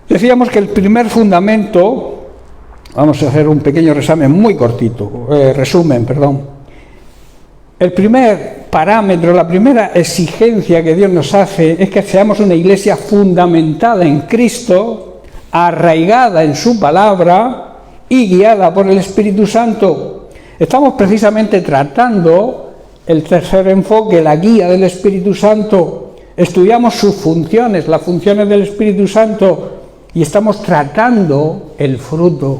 Decíamos que el primer fundamento, vamos a hacer un pequeño resumen muy cortito, el primer parámetro, la primera exigencia que Dios nos hace es que seamos una iglesia fundamentada en Cristo, arraigada en su palabra y guiada por el Espíritu Santo. Estamos precisamente tratando el tercer enfoque, la guía del Espíritu Santo. Estudiamos sus funciones, las funciones del Espíritu Santo, y estamos tratando el fruto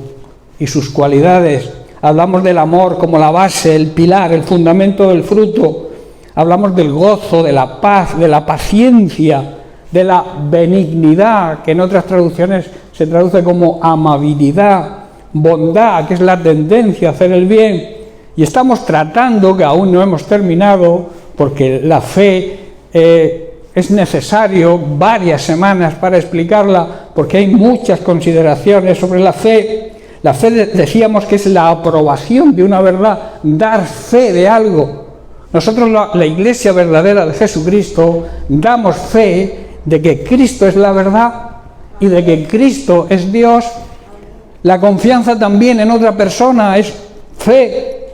y sus cualidades. Hablamos del amor como la base, el pilar, el fundamento del fruto. Hablamos del gozo, de la paz, de la paciencia, de la benignidad, que en otras traducciones se traduce como amabilidad, bondad, que es la tendencia a hacer el bien. Y estamos tratando, que aún no hemos terminado, porque la fe es necesario varias semanas para explicarla, porque hay muchas consideraciones sobre la fe. La fe, decíamos, que es la aprobación de una verdad, dar fe de algo. Nosotros, la Iglesia verdadera de Jesucristo, damos fe de que Cristo es la verdad y de que Cristo es Dios. La confianza también en otra persona es fe.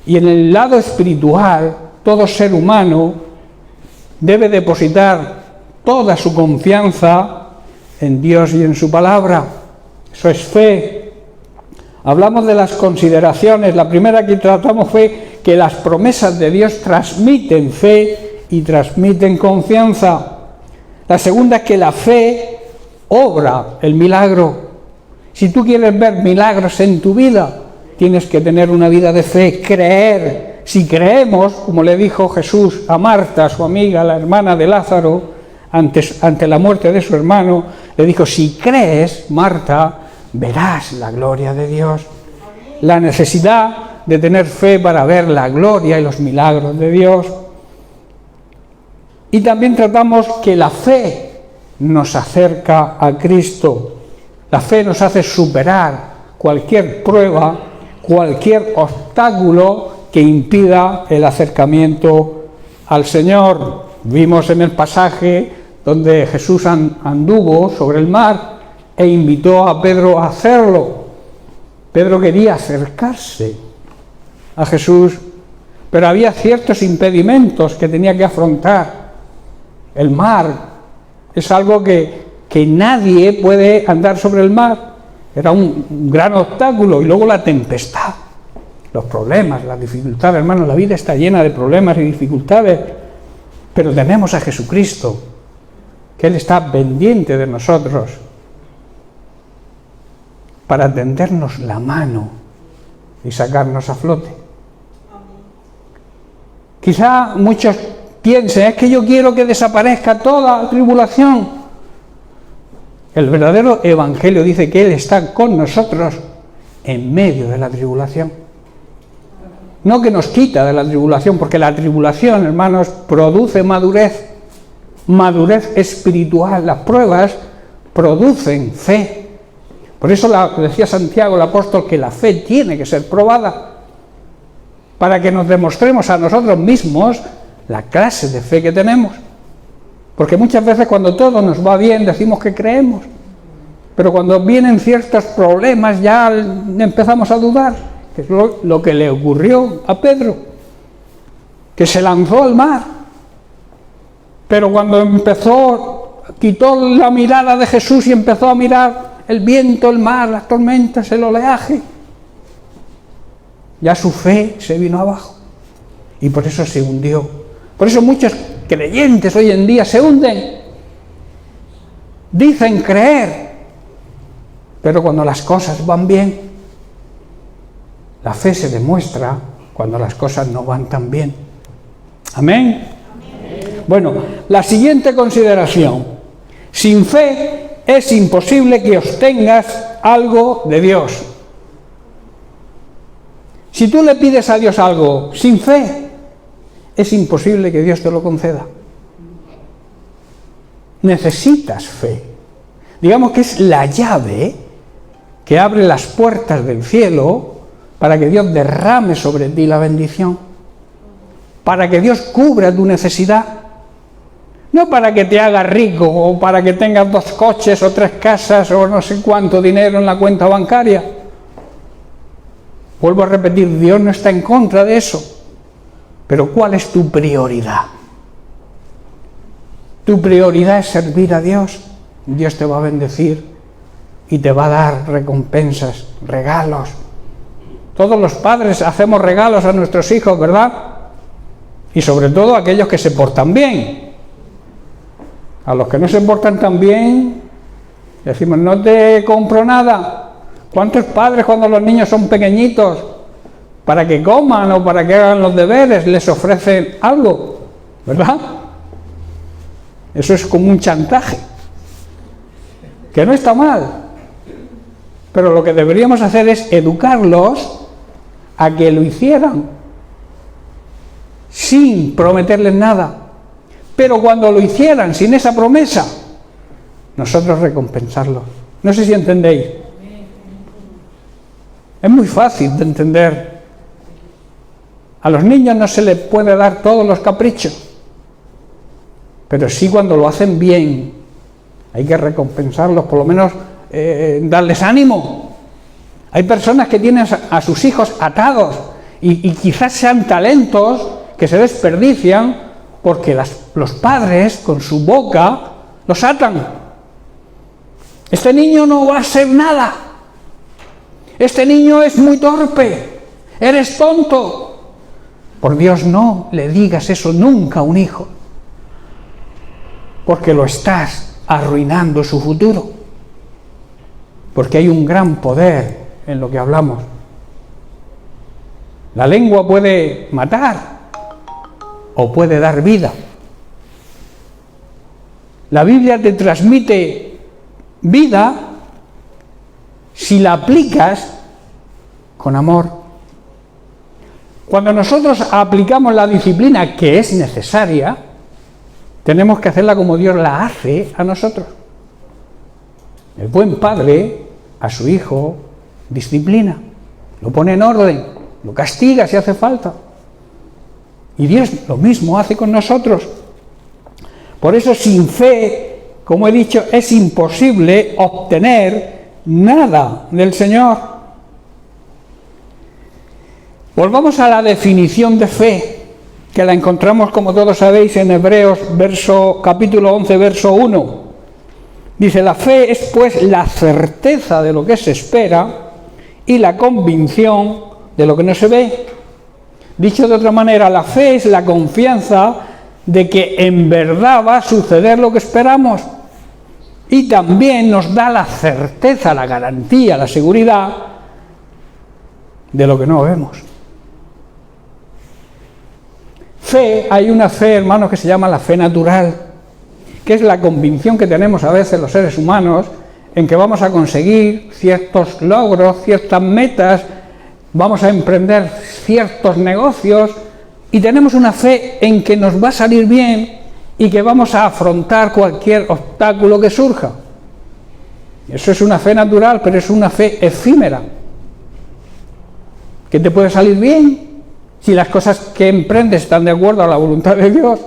Y en el lado espiritual, todo ser humano debe depositar toda su confianza en Dios y en su palabra. Eso es fe. Hablamos de las consideraciones. La primera que tratamos fue que las promesas de Dios transmiten fe y transmiten confianza. La segunda es que la fe obra el milagro. Si tú quieres ver milagros en tu vida, tienes que tener una vida de fe, creer. Si creemos, como le dijo Jesús a Marta, su amiga, la hermana de Lázaro, ante la muerte de su hermano, le dijo: si crees, Marta, verás la gloria de Dios. La necesidad de tener fe para ver la gloria y los milagros de Dios. Y también tratamos que la fe nos acerca a Cristo. La fe nos hace superar cualquier prueba, cualquier obstáculo que impida el acercamiento al Señor. Vimos en el pasaje donde Jesús anduvo sobre el mar e invitó a Pedro a hacerlo. Pedro quería acercarse a Jesús, pero había ciertos impedimentos que tenía que afrontar. El mar es algo que nadie puede andar sobre el mar. Era un gran obstáculo. Y luego la tempestad, los problemas, las dificultades. Hermanos, la vida está llena de problemas y dificultades, pero tenemos a Jesucristo, que Él está pendiente de nosotros para tendernos la mano y sacarnos a flote. Quizá muchos piensen: es que yo quiero que desaparezca toda tribulación. El verdadero evangelio dice que Él está con nosotros en medio de la tribulación. No que nos quita de la tribulación, porque la tribulación, hermanos, produce madurez espiritual. Las pruebas producen fe. Por eso decía Santiago el apóstol que la fe tiene que ser probada, para que nos demostremos a nosotros mismos la clase de fe que tenemos. Porque muchas veces cuando todo nos va bien decimos que creemos, pero cuando vienen ciertos problemas ya empezamos a dudar, que es lo que le ocurrió a Pedro, que se lanzó al mar, pero cuando quitó la mirada de Jesús y empezó a mirar el viento, el mar, las tormentas, el oleaje, ya su fe se vino abajo y por eso se hundió. Por eso muchos creyentes hoy en día se hunden. Dicen creer, pero cuando las cosas van bien, la fe se demuestra cuando las cosas no van tan bien. ¿Amén? Bueno, la siguiente consideración: sin fe es imposible que obtengas algo de Dios. Si tú le pides a Dios algo sin fe, es imposible que Dios te lo conceda. Necesitas fe. Digamos que es la llave que abre las puertas del cielo para que Dios derrame sobre ti la bendición, para que Dios cubra tu necesidad. No para que te haga rico o para que tengas 2 coches o 3 casas o no sé cuánto dinero en la cuenta bancaria. Vuelvo a repetir, Dios no está en contra de eso. Pero ¿cuál es tu prioridad? Tu prioridad es servir a Dios. Dios te va a bendecir y te va a dar recompensas, regalos. Todos los padres hacemos regalos a nuestros hijos, ¿verdad? Y sobre todo a aquellos que se portan bien. A los que no se portan tan bien, Decimos, no te compro nada. ¿Cuántos padres cuando los niños son pequeñitos, para que coman o para que hagan los deberes, les ofrecen algo? ¿Verdad? Eso es como un chantaje, que no está mal. Pero lo que deberíamos hacer es educarlos a que lo hicieran, sin prometerles nada. Pero cuando lo hicieran sin esa promesa, nosotros recompensarlos. No sé si entendéis. Es muy fácil de entender. A los niños no se les puede dar todos los caprichos, pero sí cuando lo hacen bien. Hay que recompensarlos, por lo menos darles ánimo. Hay personas que tienen a sus hijos atados y quizás sean talentos que se desperdician porque los padres con su boca los atan. Este niño no va a ser nada. Este niño es muy torpe. Eres tonto. Por Dios, no le digas eso nunca a un hijo, porque lo estás arruinando su futuro. Porque hay un gran poder en lo que hablamos. La lengua puede matar o puede dar vida. La Biblia te transmite vida si la aplicas con amor. Cuando nosotros aplicamos la disciplina que es necesaria, tenemos que hacerla como Dios la hace a nosotros. El buen padre a su hijo disciplina, lo pone en orden, lo castiga si hace falta. Y Dios lo mismo hace con nosotros. Por eso sin fe, como he dicho, es imposible obtener nada del Señor. Volvamos a la definición de fe, que la encontramos, como todos sabéis, en Hebreos capítulo 11, verso 1. Dice, la fe es pues la certeza de lo que se espera y la convicción de lo que no se ve. Dicho de otra manera, la fe es la confianza de que en verdad va a suceder lo que esperamos. Y también nos da la certeza, la garantía, la seguridad de lo que no vemos. Fe, hay una fe, hermanos, que se llama la fe natural, que es la convicción que tenemos a veces los seres humanos en que vamos a conseguir ciertos logros, ciertas metas, vamos a emprender ciertos negocios y tenemos una fe en que nos va a salir bien y que vamos a afrontar cualquier obstáculo que surja. Eso es una fe natural, pero es una fe efímera, que te puede salir bien si las cosas que emprendes están de acuerdo a la voluntad de Dios,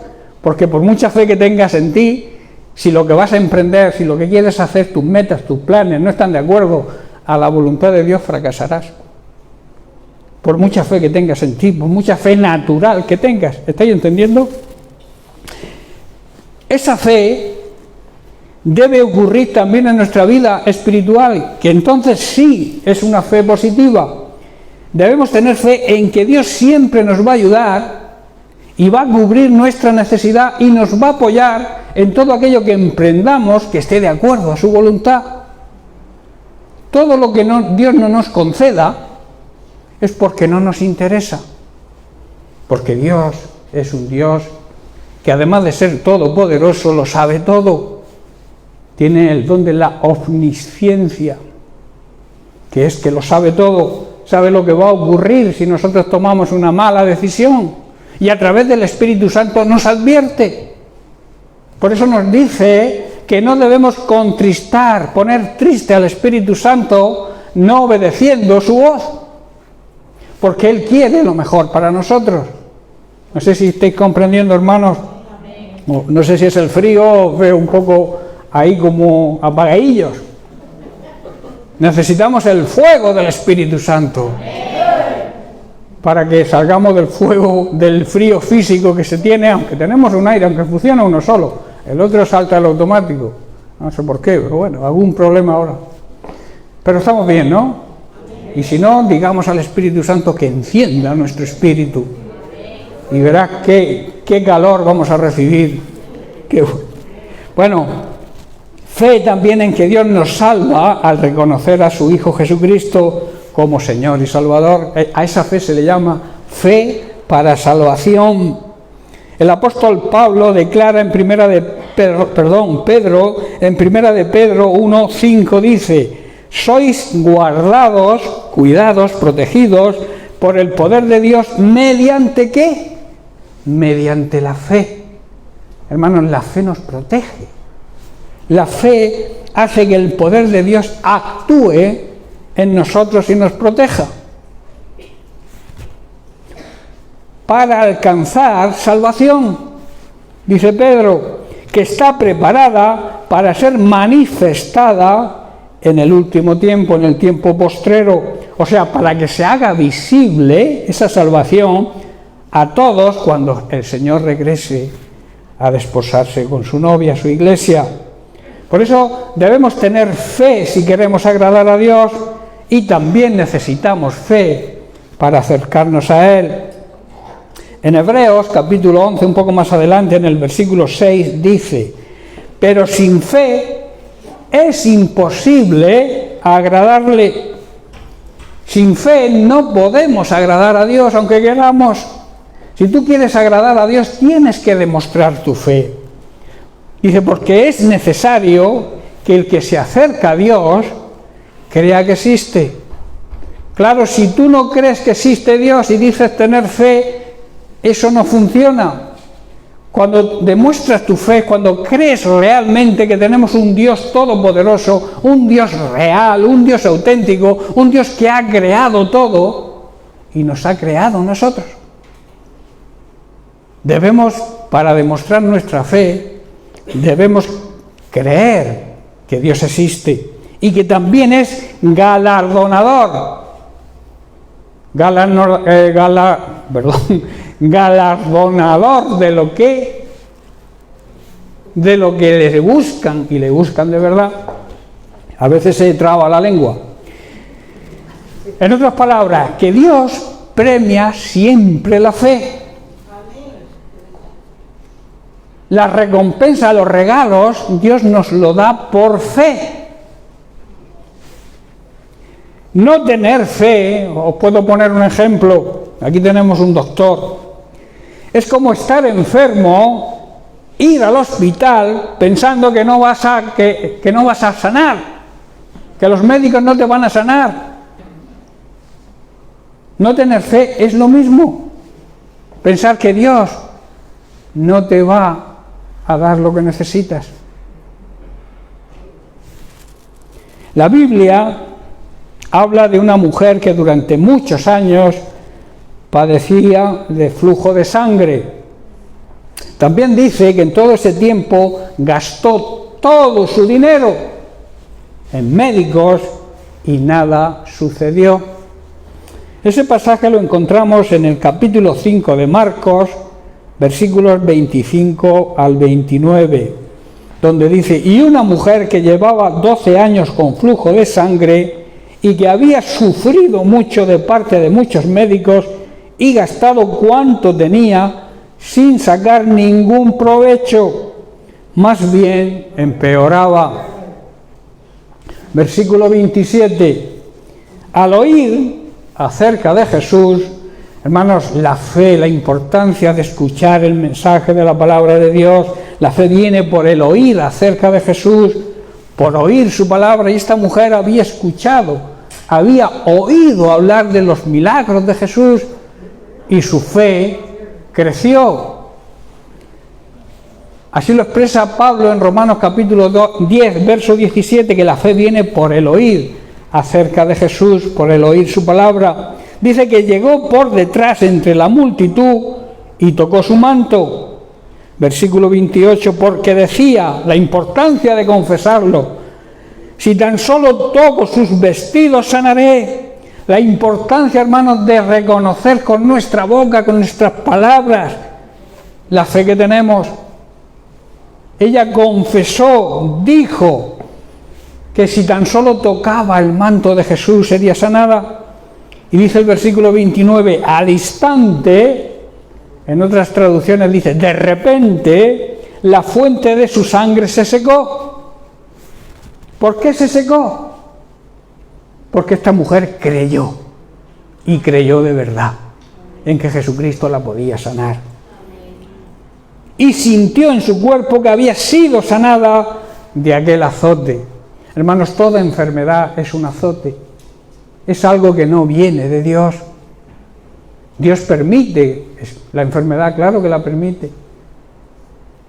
porque por mucha fe que tengas en ti, si lo que vas a emprender, si lo que quieres hacer, tus metas, tus planes no están de acuerdo a la voluntad de Dios, fracasarás. Por mucha fe que tengas en ti, por mucha fe natural que tengas. ¿Estáis entendiendo? Esa fe debe ocurrir también en nuestra vida espiritual, que entonces sí es una fe positiva. Debemos tener fe en que Dios siempre nos va a ayudar y va a cubrir nuestra necesidad y nos va a apoyar en todo aquello que emprendamos que esté de acuerdo a su voluntad. Todo lo que Dios no nos conceda es porque no nos interesa, porque Dios es un Dios que además de ser todopoderoso lo sabe todo. Tiene el don de la omnisciencia, que es que lo sabe todo. Sabe lo que va a ocurrir si nosotros tomamos una mala decisión y a través del Espíritu Santo nos advierte. Por eso nos dice que no debemos contristar, poner triste al Espíritu Santo no obedeciendo su voz, porque Él quiere lo mejor para nosotros. No sé si estáis comprendiendo, hermanos. No sé si es el frío, veo un poco ahí como apagadillos. Necesitamos el fuego del Espíritu Santo para que salgamos del fuego, del frío físico que se tiene, aunque tenemos un aire, aunque funciona uno solo, el otro salta al automático, no sé por qué, pero bueno, algún problema ahora. Pero estamos bien, ¿no? Y si no, digamos al Espíritu Santo que encienda nuestro espíritu y verás qué calor vamos a recibir. Bueno, Fe también en que Dios nos salva al reconocer a su Hijo Jesucristo como Señor y Salvador. A esa fe se le llama fe para salvación. El apóstol Pablo declara en Pedro, en 1 de Pedro 1:5 dice: sois guardados, cuidados, protegidos por el poder de Dios, ¿mediante qué? Mediante la fe. Hermanos, la fe nos protege. La fe hace que el poder de Dios actúe en nosotros y nos proteja, para alcanzar salvación, dice Pedro, que está preparada para ser manifestada en el último tiempo, en el tiempo postrero, o sea, para que se haga visible esa salvación a todos cuando el Señor regrese a desposarse con su novia, su iglesia. Por eso debemos tener fe si queremos agradar a Dios, y también necesitamos fe para acercarnos a Él. En Hebreos capítulo 11, un poco más adelante, en el versículo 6, dice: pero sin fe es imposible agradarle. Sin fe no podemos agradar a Dios, aunque queramos. Si tú quieres agradar a Dios, tienes que demostrar tu fe. Dice, porque es necesario que el que se acerca a Dios crea que existe. Claro, si tú no crees que existe Dios y dices tener fe, eso no funciona. Cuando demuestras tu fe, cuando crees realmente que tenemos un Dios todopoderoso, un Dios real, un Dios auténtico, un Dios que ha creado todo y nos ha creado a nosotros. Debemos, para demostrar nuestra fe, debemos creer que Dios existe y que también es galardonador. Galardonador de lo que le buscan, y le buscan de verdad. A veces se traba la lengua. En otras palabras, que Dios premia siempre la fe. La recompensa, los regalos, Dios nos lo da por fe. No tener fe, os puedo poner un ejemplo, aquí tenemos un doctor, es como estar enfermo, ir al hospital pensando que no vas a sanar, que los médicos no te van a sanar. No tener fe es lo mismo, pensar que Dios no te va a dar lo que necesitas. La Biblia habla de una mujer que durante muchos años padecía de flujo de sangre. También dice que en todo ese tiempo gastó todo su dinero en médicos y nada sucedió. Ese pasaje lo encontramos en el capítulo 5 de Marcos, versículos 25 al 29, donde dice: y una mujer que llevaba 12 años con flujo de sangre y que había sufrido mucho de parte de muchos médicos y gastado cuanto tenía sin sacar ningún provecho, más bien empeoraba. Versículo 27. Al oír acerca de Jesús, hermanos, la fe, la importancia de escuchar el mensaje de la palabra de Dios, la fe viene por el oír acerca de Jesús, por oír su palabra, y esta mujer había escuchado, había oído hablar de los milagros de Jesús y su fe creció. Así lo expresa Pablo en Romanos capítulo 10, verso 17, que la fe viene por el oír acerca de Jesús, por el oír su palabra. Dice que llegó por detrás entre la multitud y tocó su manto. Versículo 28, porque decía, la importancia de confesarlo: si tan solo toco sus vestidos sanaré. La importancia, hermanos, de reconocer con nuestra boca, con nuestras palabras, la fe que tenemos. Ella confesó, dijo, que si tan solo tocaba el manto de Jesús sería sanada. Y dice el versículo 29, al instante, en otras traducciones dice, de repente, la fuente de su sangre se secó. ¿Por qué se secó? Porque esta mujer creyó, y creyó de verdad, en que Jesucristo la podía sanar. Y sintió en su cuerpo que había sido sanada de aquel azote. Hermanos, toda enfermedad es un azote. Es algo que no viene de Dios. Dios permite la enfermedad, claro que la permite.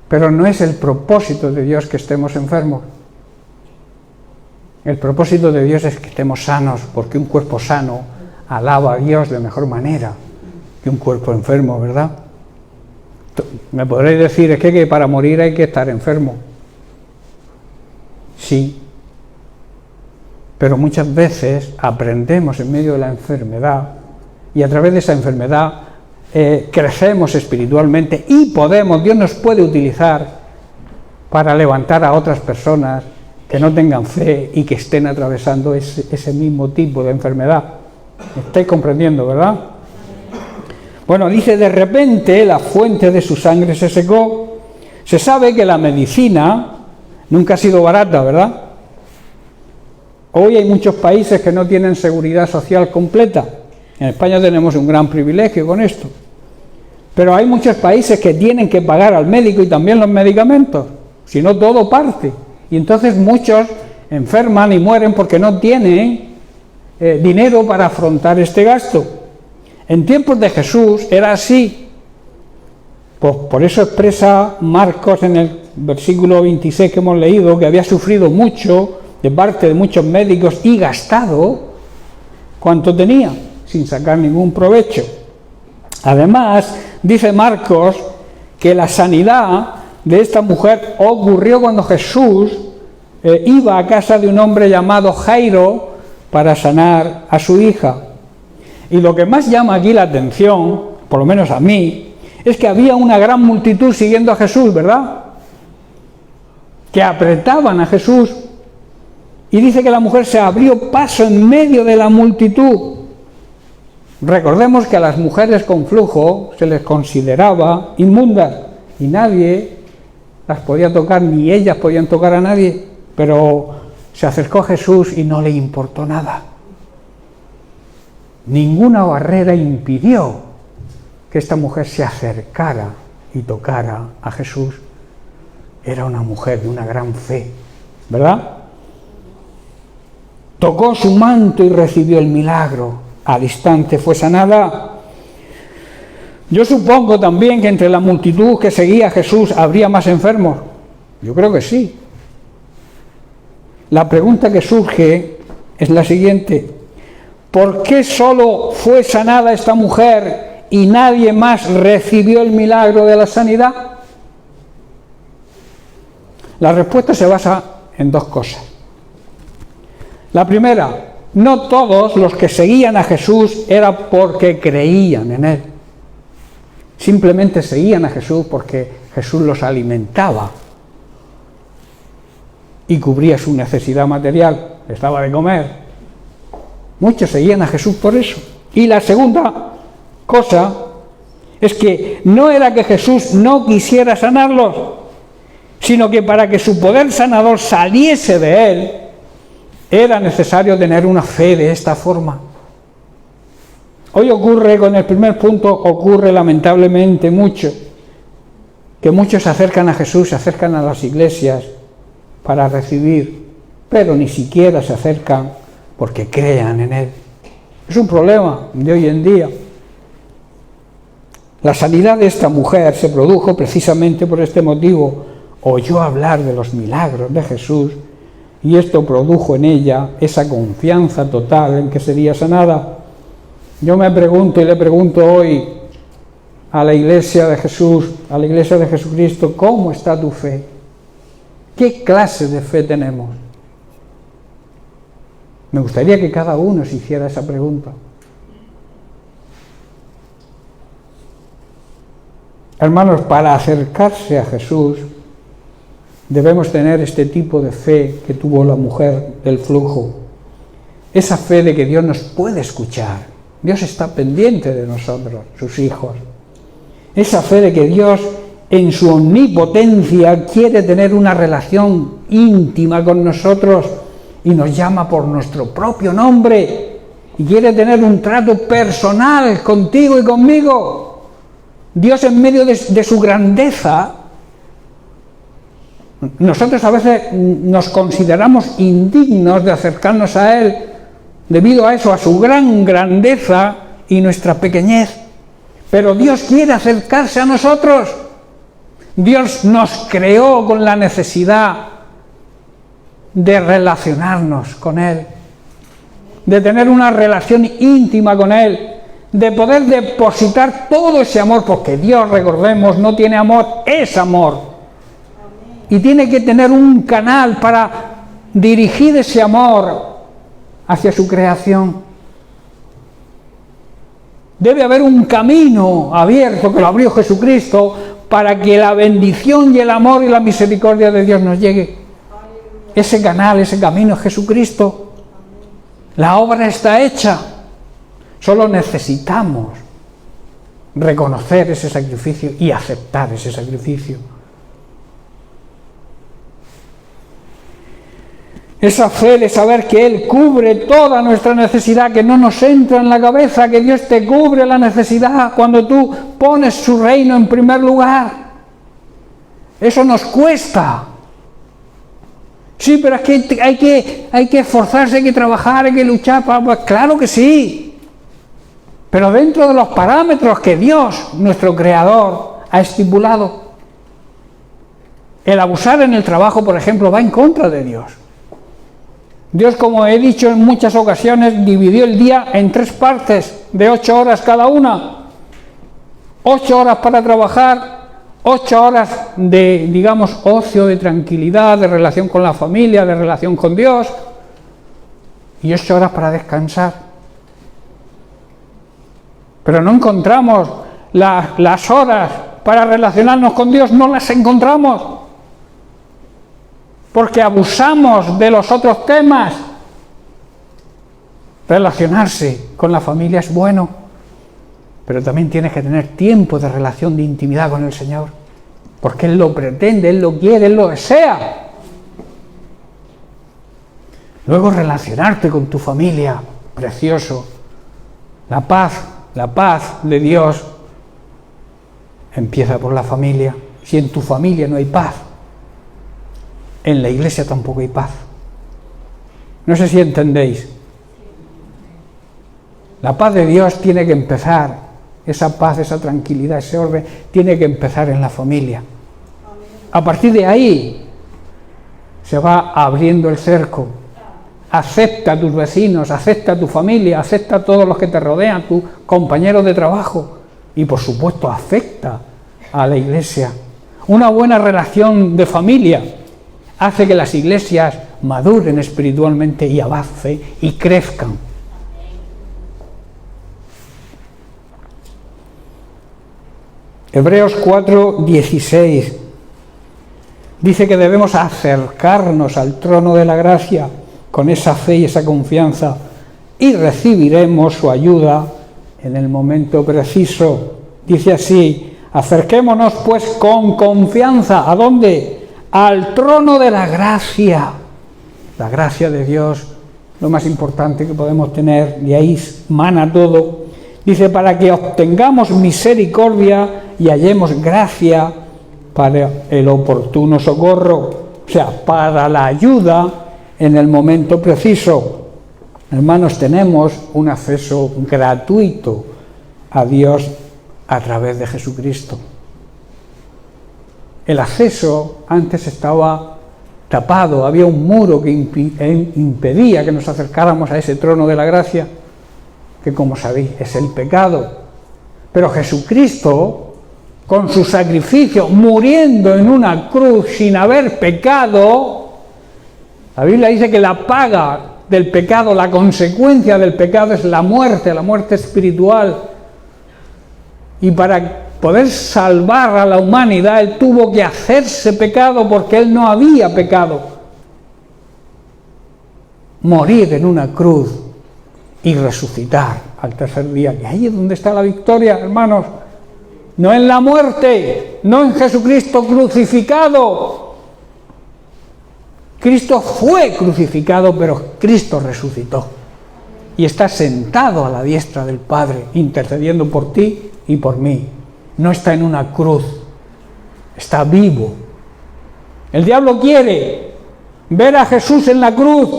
Pero no es el propósito de Dios que estemos enfermos. El propósito de Dios es que estemos sanos, porque un cuerpo sano alaba a Dios de mejor manera que un cuerpo enfermo, ¿verdad? Me podréis decir, es que para morir hay que estar enfermo. Sí. Pero muchas veces aprendemos en medio de la enfermedad y a través de esa enfermedad crecemos espiritualmente y Dios nos puede utilizar para levantar a otras personas que no tengan fe y que estén atravesando ese mismo tipo de enfermedad. ¿Me estáis comprendiendo, verdad? Bueno, dice, de repente la fuente de su sangre se secó. Se sabe que la medicina nunca ha sido barata, ¿verdad? Hoy hay muchos países que no tienen seguridad social completa. En España tenemos un gran privilegio con esto. Pero hay muchos países que tienen que pagar al médico y también los medicamentos. Si no, todo parte. Y entonces muchos enferman y mueren porque no tienen dinero para afrontar este gasto. En tiempos de Jesús era así. Pues por eso expresa Marcos en el versículo 26 que hemos leído, que había sufrido mucho de parte de muchos médicos y gastado cuanto tenía, sin sacar ningún provecho. Además, dice Marcos que la sanidad de esta mujer ocurrió cuando Jesús iba a casa de un hombre llamado Jairo para sanar a su hija. Y lo que más llama aquí la atención, por lo menos a mí, es que había una gran multitud siguiendo a Jesús, ¿verdad? Que apretaban a Jesús. Y dice que la mujer se abrió paso en medio de la multitud. Recordemos que a las mujeres con flujo se les consideraba inmundas y nadie las podía tocar, ni ellas podían tocar a nadie. Pero se acercó a Jesús y no le importó nada. Ninguna barrera impidió que esta mujer se acercara y tocara a Jesús. Era una mujer de una gran fe, ¿verdad? Tocó su manto y recibió el milagro. Al instante fue sanada. Yo supongo también que entre la multitud que seguía a Jesús habría más enfermos. Yo creo que sí. La pregunta que surge es la siguiente: ¿por qué solo fue sanada esta mujer y nadie más recibió el milagro de la sanidad? La respuesta se basa en dos cosas. La primera, no todos los que seguían a Jesús era porque creían en Él. Simplemente seguían a Jesús porque Jesús los alimentaba y cubría su necesidad material, les daba de comer. Muchos seguían a Jesús por eso. Y la segunda cosa es que no era que Jesús no quisiera sanarlos, sino que para que su poder sanador saliese de Él, era necesario tener una fe de esta forma. Hoy ocurre, con el primer punto, ocurre lamentablemente mucho, que muchos se acercan a Jesús, se acercan a las iglesias para recibir, pero ni siquiera se acercan porque crean en Él. Es un problema de hoy en día. La sanidad de esta mujer se produjo precisamente por este motivo. Oyó hablar de los milagros de Jesús y esto produjo en ella esa confianza total en que sería sanada. Yo me pregunto y le pregunto hoy a la iglesia de Jesús, a la iglesia de Jesucristo, ¿cómo está tu fe? ¿Qué clase de fe tenemos? Me gustaría que cada uno se hiciera esa pregunta. Hermanos, para acercarse a Jesús debemos tener este tipo de fe que tuvo la mujer del flujo. Esa fe de que Dios nos puede escuchar. Dios está pendiente de nosotros, sus hijos. Esa fe de que Dios, en su omnipotencia, quiere tener una relación íntima con nosotros y nos llama por nuestro propio nombre y quiere tener un trato personal contigo y conmigo. Dios, en medio de su grandeza, nosotros a veces nos consideramos indignos de acercarnos a Él debido a eso, a su gran grandeza y nuestra pequeñez. Pero Dios quiere acercarse a nosotros. Dios nos creó con la necesidad de relacionarnos con Él, de tener una relación íntima con Él, de poder depositar todo ese amor, porque Dios, recordemos, no tiene amor, es amor. Y tiene que tener un canal para dirigir ese amor hacia su creación. Debe haber un camino abierto que lo abrió Jesucristo para que la bendición y el amor y la misericordia de Dios nos llegue. Ese canal, ese camino es Jesucristo. La obra está hecha. Solo necesitamos reconocer ese sacrificio y aceptar ese sacrificio. Esa fe de saber que Él cubre toda nuestra necesidad, que no nos entra en la cabeza, que Dios te cubre la necesidad cuando tú pones su reino en primer lugar. Eso nos cuesta. Sí, pero es que hay que esforzarse, hay que trabajar, hay que luchar. Pues claro que sí. Pero dentro de los parámetros que Dios, nuestro Creador, ha estipulado. El abusar en el trabajo, por ejemplo, va en contra de Dios. Dios, como he dicho en muchas ocasiones, dividió el día en 3 partes de 8 horas cada una. 8 horas para trabajar, 8 horas de, digamos, ocio, de tranquilidad, de relación con la familia, de relación con Dios, y 8 horas para descansar. Pero no encontramos las horas para relacionarnos con Dios, no las encontramos. Porque abusamos de los otros temas. Relacionarse con la familia es bueno, pero también tienes que tener tiempo de relación, de intimidad con el Señor, porque Él lo pretende, Él lo quiere, Él lo desea. Luego relacionarte con tu familia, precioso. La paz de Dios empieza por la familia. Si en tu familia no hay paz, en la iglesia tampoco hay paz. No sé si entendéis. La paz de Dios tiene que empezar, esa paz, esa tranquilidad, ese orden, tiene que empezar en la familia. A partir de ahí se va abriendo el cerco. Acepta a tus vecinos, acepta a tu familia, acepta a todos los que te rodean, tus compañeros de trabajo, y por supuesto afecta a la iglesia. Una buena relación de familia hace que las iglesias maduren espiritualmente y avancen y crezcan. Hebreos 4:16 dice que debemos acercarnos al trono de la gracia con esa fe y esa confianza y recibiremos su ayuda en el momento preciso. Dice así: acerquémonos pues con confianza. ¿A dónde? Al trono de la gracia. La gracia de Dios, lo más importante que podemos tener, de ahí mana todo. Dice, para que obtengamos misericordia y hallemos gracia para el oportuno socorro. O sea, para la ayuda en el momento preciso. Hermanos, tenemos un acceso gratuito a Dios a través de Jesucristo. El acceso antes estaba tapado, había un muro que impedía que nos acercáramos a ese trono de la gracia, que como sabéis es el pecado. Pero Jesucristo, con su sacrificio, muriendo en una cruz sin haber pecado, la Biblia dice que la paga del pecado, la consecuencia del pecado es la muerte espiritual. Y para poder salvar a la humanidad, Él tuvo que hacerse pecado porque Él no había pecado. Morir en una cruz y resucitar al tercer día. Y ahí es donde está la victoria, hermanos. No en la muerte, no en Jesucristo crucificado, Cristo fue crucificado, pero Cristo resucitó. Y está sentado a la diestra del Padre, intercediendo por ti y por mí. No está en una cruz, está vivo. El diablo quiere ver a Jesús en la cruz,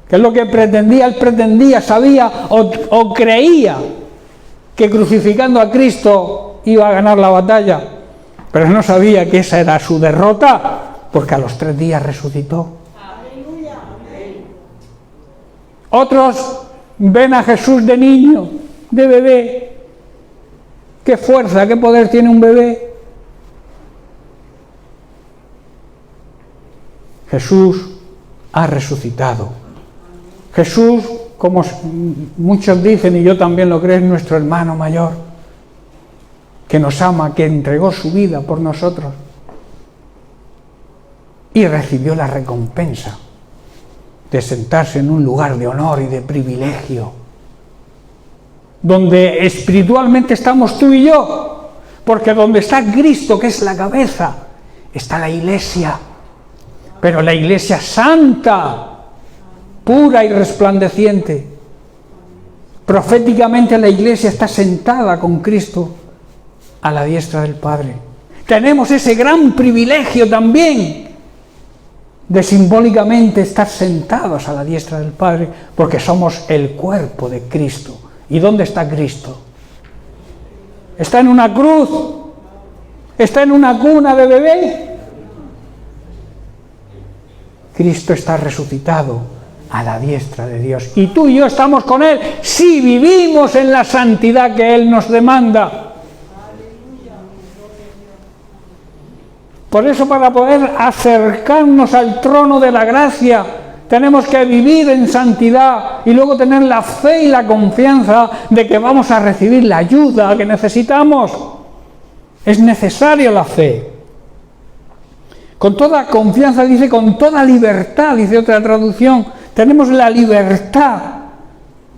que es lo que pretendía. Él pretendía, sabía o creía que crucificando a Cristo iba a ganar la batalla, pero no sabía que esa era su derrota, porque a los 3 días resucitó. Otros ven a Jesús de niño, de bebé. ¿Qué fuerza, qué poder tiene un bebé? Jesús ha resucitado. Jesús, como muchos dicen, y yo también lo creo, es nuestro hermano mayor, que nos ama, que entregó su vida por nosotros y recibió la recompensa de sentarse en un lugar de honor y de privilegio, donde espiritualmente estamos tú y yo, porque donde está Cristo, que es la cabeza, está la iglesia, pero la iglesia santa, pura y resplandeciente. Proféticamente la iglesia está sentada con Cristo a la diestra del Padre. Tenemos ese gran privilegio también de simbólicamente estar sentados a la diestra del Padre, porque somos el cuerpo de Cristo. ¿Y dónde está Cristo? ¿Está en una cruz? ¿Está en una cuna de bebé? Cristo está resucitado a la diestra de Dios. Y tú y yo estamos con Él si vivimos en la santidad que Él nos demanda. Por eso, para poder acercarnos al trono de la gracia, tenemos que vivir en santidad y luego tener la fe y la confianza de que vamos a recibir la ayuda que necesitamos. Es necesaria la fe. Con toda confianza, dice, con toda libertad, dice otra traducción. Tenemos la libertad,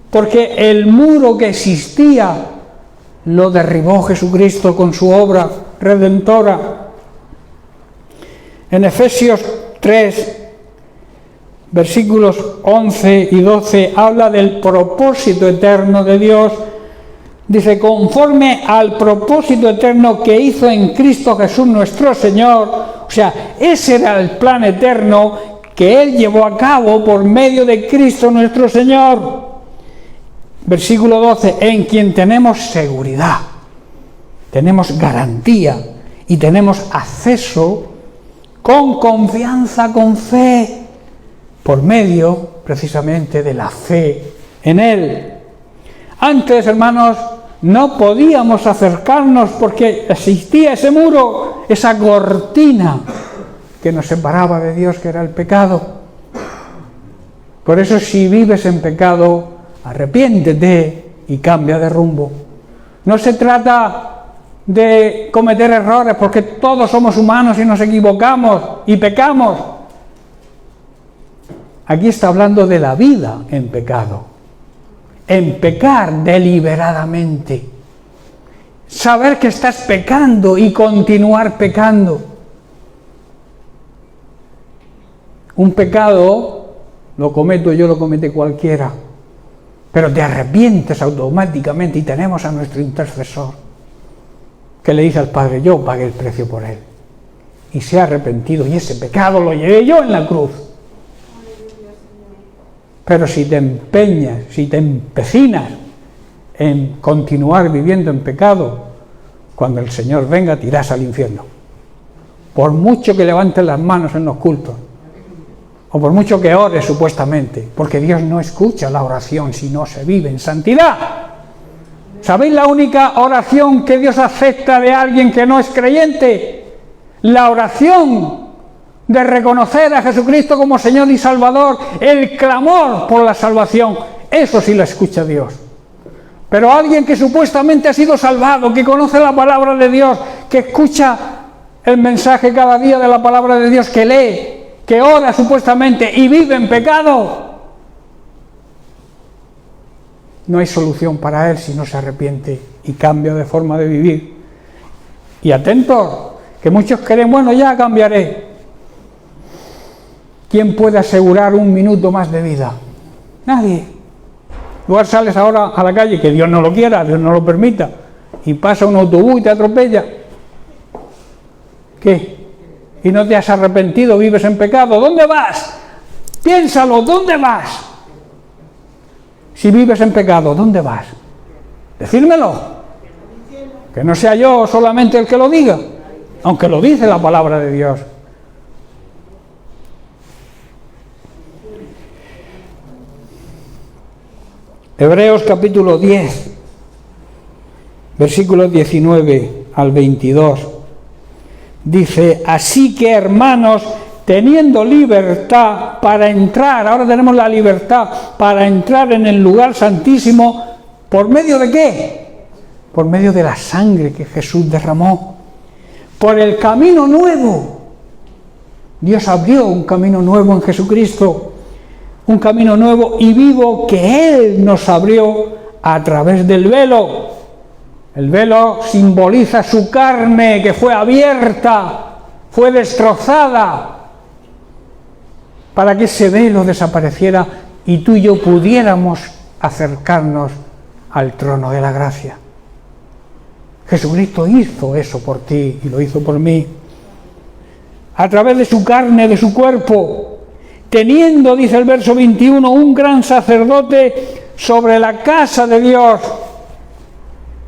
porque el muro que existía lo derribó Jesucristo con su obra redentora. En Efesios 3, versículos 11 y 12, habla del propósito eterno de Dios. Dice, conforme al propósito eterno que hizo en Cristo Jesús nuestro Señor. O sea, ese era el plan eterno que Él llevó a cabo por medio de Cristo nuestro Señor. Versículo 12, en quien tenemos seguridad, tenemos garantía y tenemos acceso con confianza, con fe, por medio precisamente de la fe en Él. Antes, hermanos, no podíamos acercarnos porque existía ese muro, esa cortina que nos separaba de Dios, que era el pecado. Por eso, si vives en pecado, arrepiéntete y cambia de rumbo. No se trata de cometer errores, porque todos somos humanos y nos equivocamos y pecamos. Aquí está hablando de la vida en pecado, en pecar deliberadamente, saber que estás pecando y continuar pecando. Un pecado lo cometo yo, lo comete cualquiera, pero te arrepientes automáticamente y tenemos a nuestro intercesor que le dice al Padre, yo pagué el precio por él y se ha arrepentido y ese pecado lo llevé yo en la cruz. Pero si te empeñas, si te empecinas en continuar viviendo en pecado, cuando el Señor venga te irás al infierno, por mucho que levantes las manos en los cultos o por mucho que ores supuestamente, porque Dios no escucha la oración si no se vive en santidad. ¿Sabéis la única oración que Dios acepta de alguien que no es creyente? La oración de reconocer a Jesucristo como Señor y Salvador, el clamor por la salvación, eso sí lo escucha Dios. Pero alguien que supuestamente ha sido salvado, que conoce la palabra de Dios, que escucha el mensaje cada día de la palabra de Dios, que lee, que ora supuestamente y vive en pecado, no hay solución para él si no se arrepiente y cambia de forma de vivir. Y atentos, que muchos creen, bueno, ya cambiaré. ¿Quién puede asegurar un minuto más de vida? Nadie. Igual sales ahora a la calle, que Dios no lo quiera, Dios no lo permita, y pasa un autobús y te atropella. ¿Qué? ¿Y no te has arrepentido? ¿Vives en pecado? ¿Dónde vas? Piénsalo, ¿dónde vas? Si vives en pecado, ¿dónde vas? Decírmelo. Que no sea yo solamente el que lo diga, aunque lo dice la palabra de Dios. Hebreos capítulo 10, versículos 19 al 22. Dice, así que hermanos, teniendo libertad para entrar, ahora tenemos la libertad para entrar en el lugar santísimo, ¿por medio de qué? Por medio de la sangre que Jesús derramó, por el camino nuevo. Dios abrió un camino nuevo en Jesucristo, un camino nuevo y vivo que Él nos abrió a través del velo. El velo simboliza su carne que fue abierta, fue destrozada, para que ese velo desapareciera y tú y yo pudiéramos acercarnos al trono de la gracia. Jesucristo hizo eso por ti y lo hizo por mí. A través de su carne, de su cuerpo, teniendo, dice el verso 21, un gran sacerdote sobre la casa de Dios.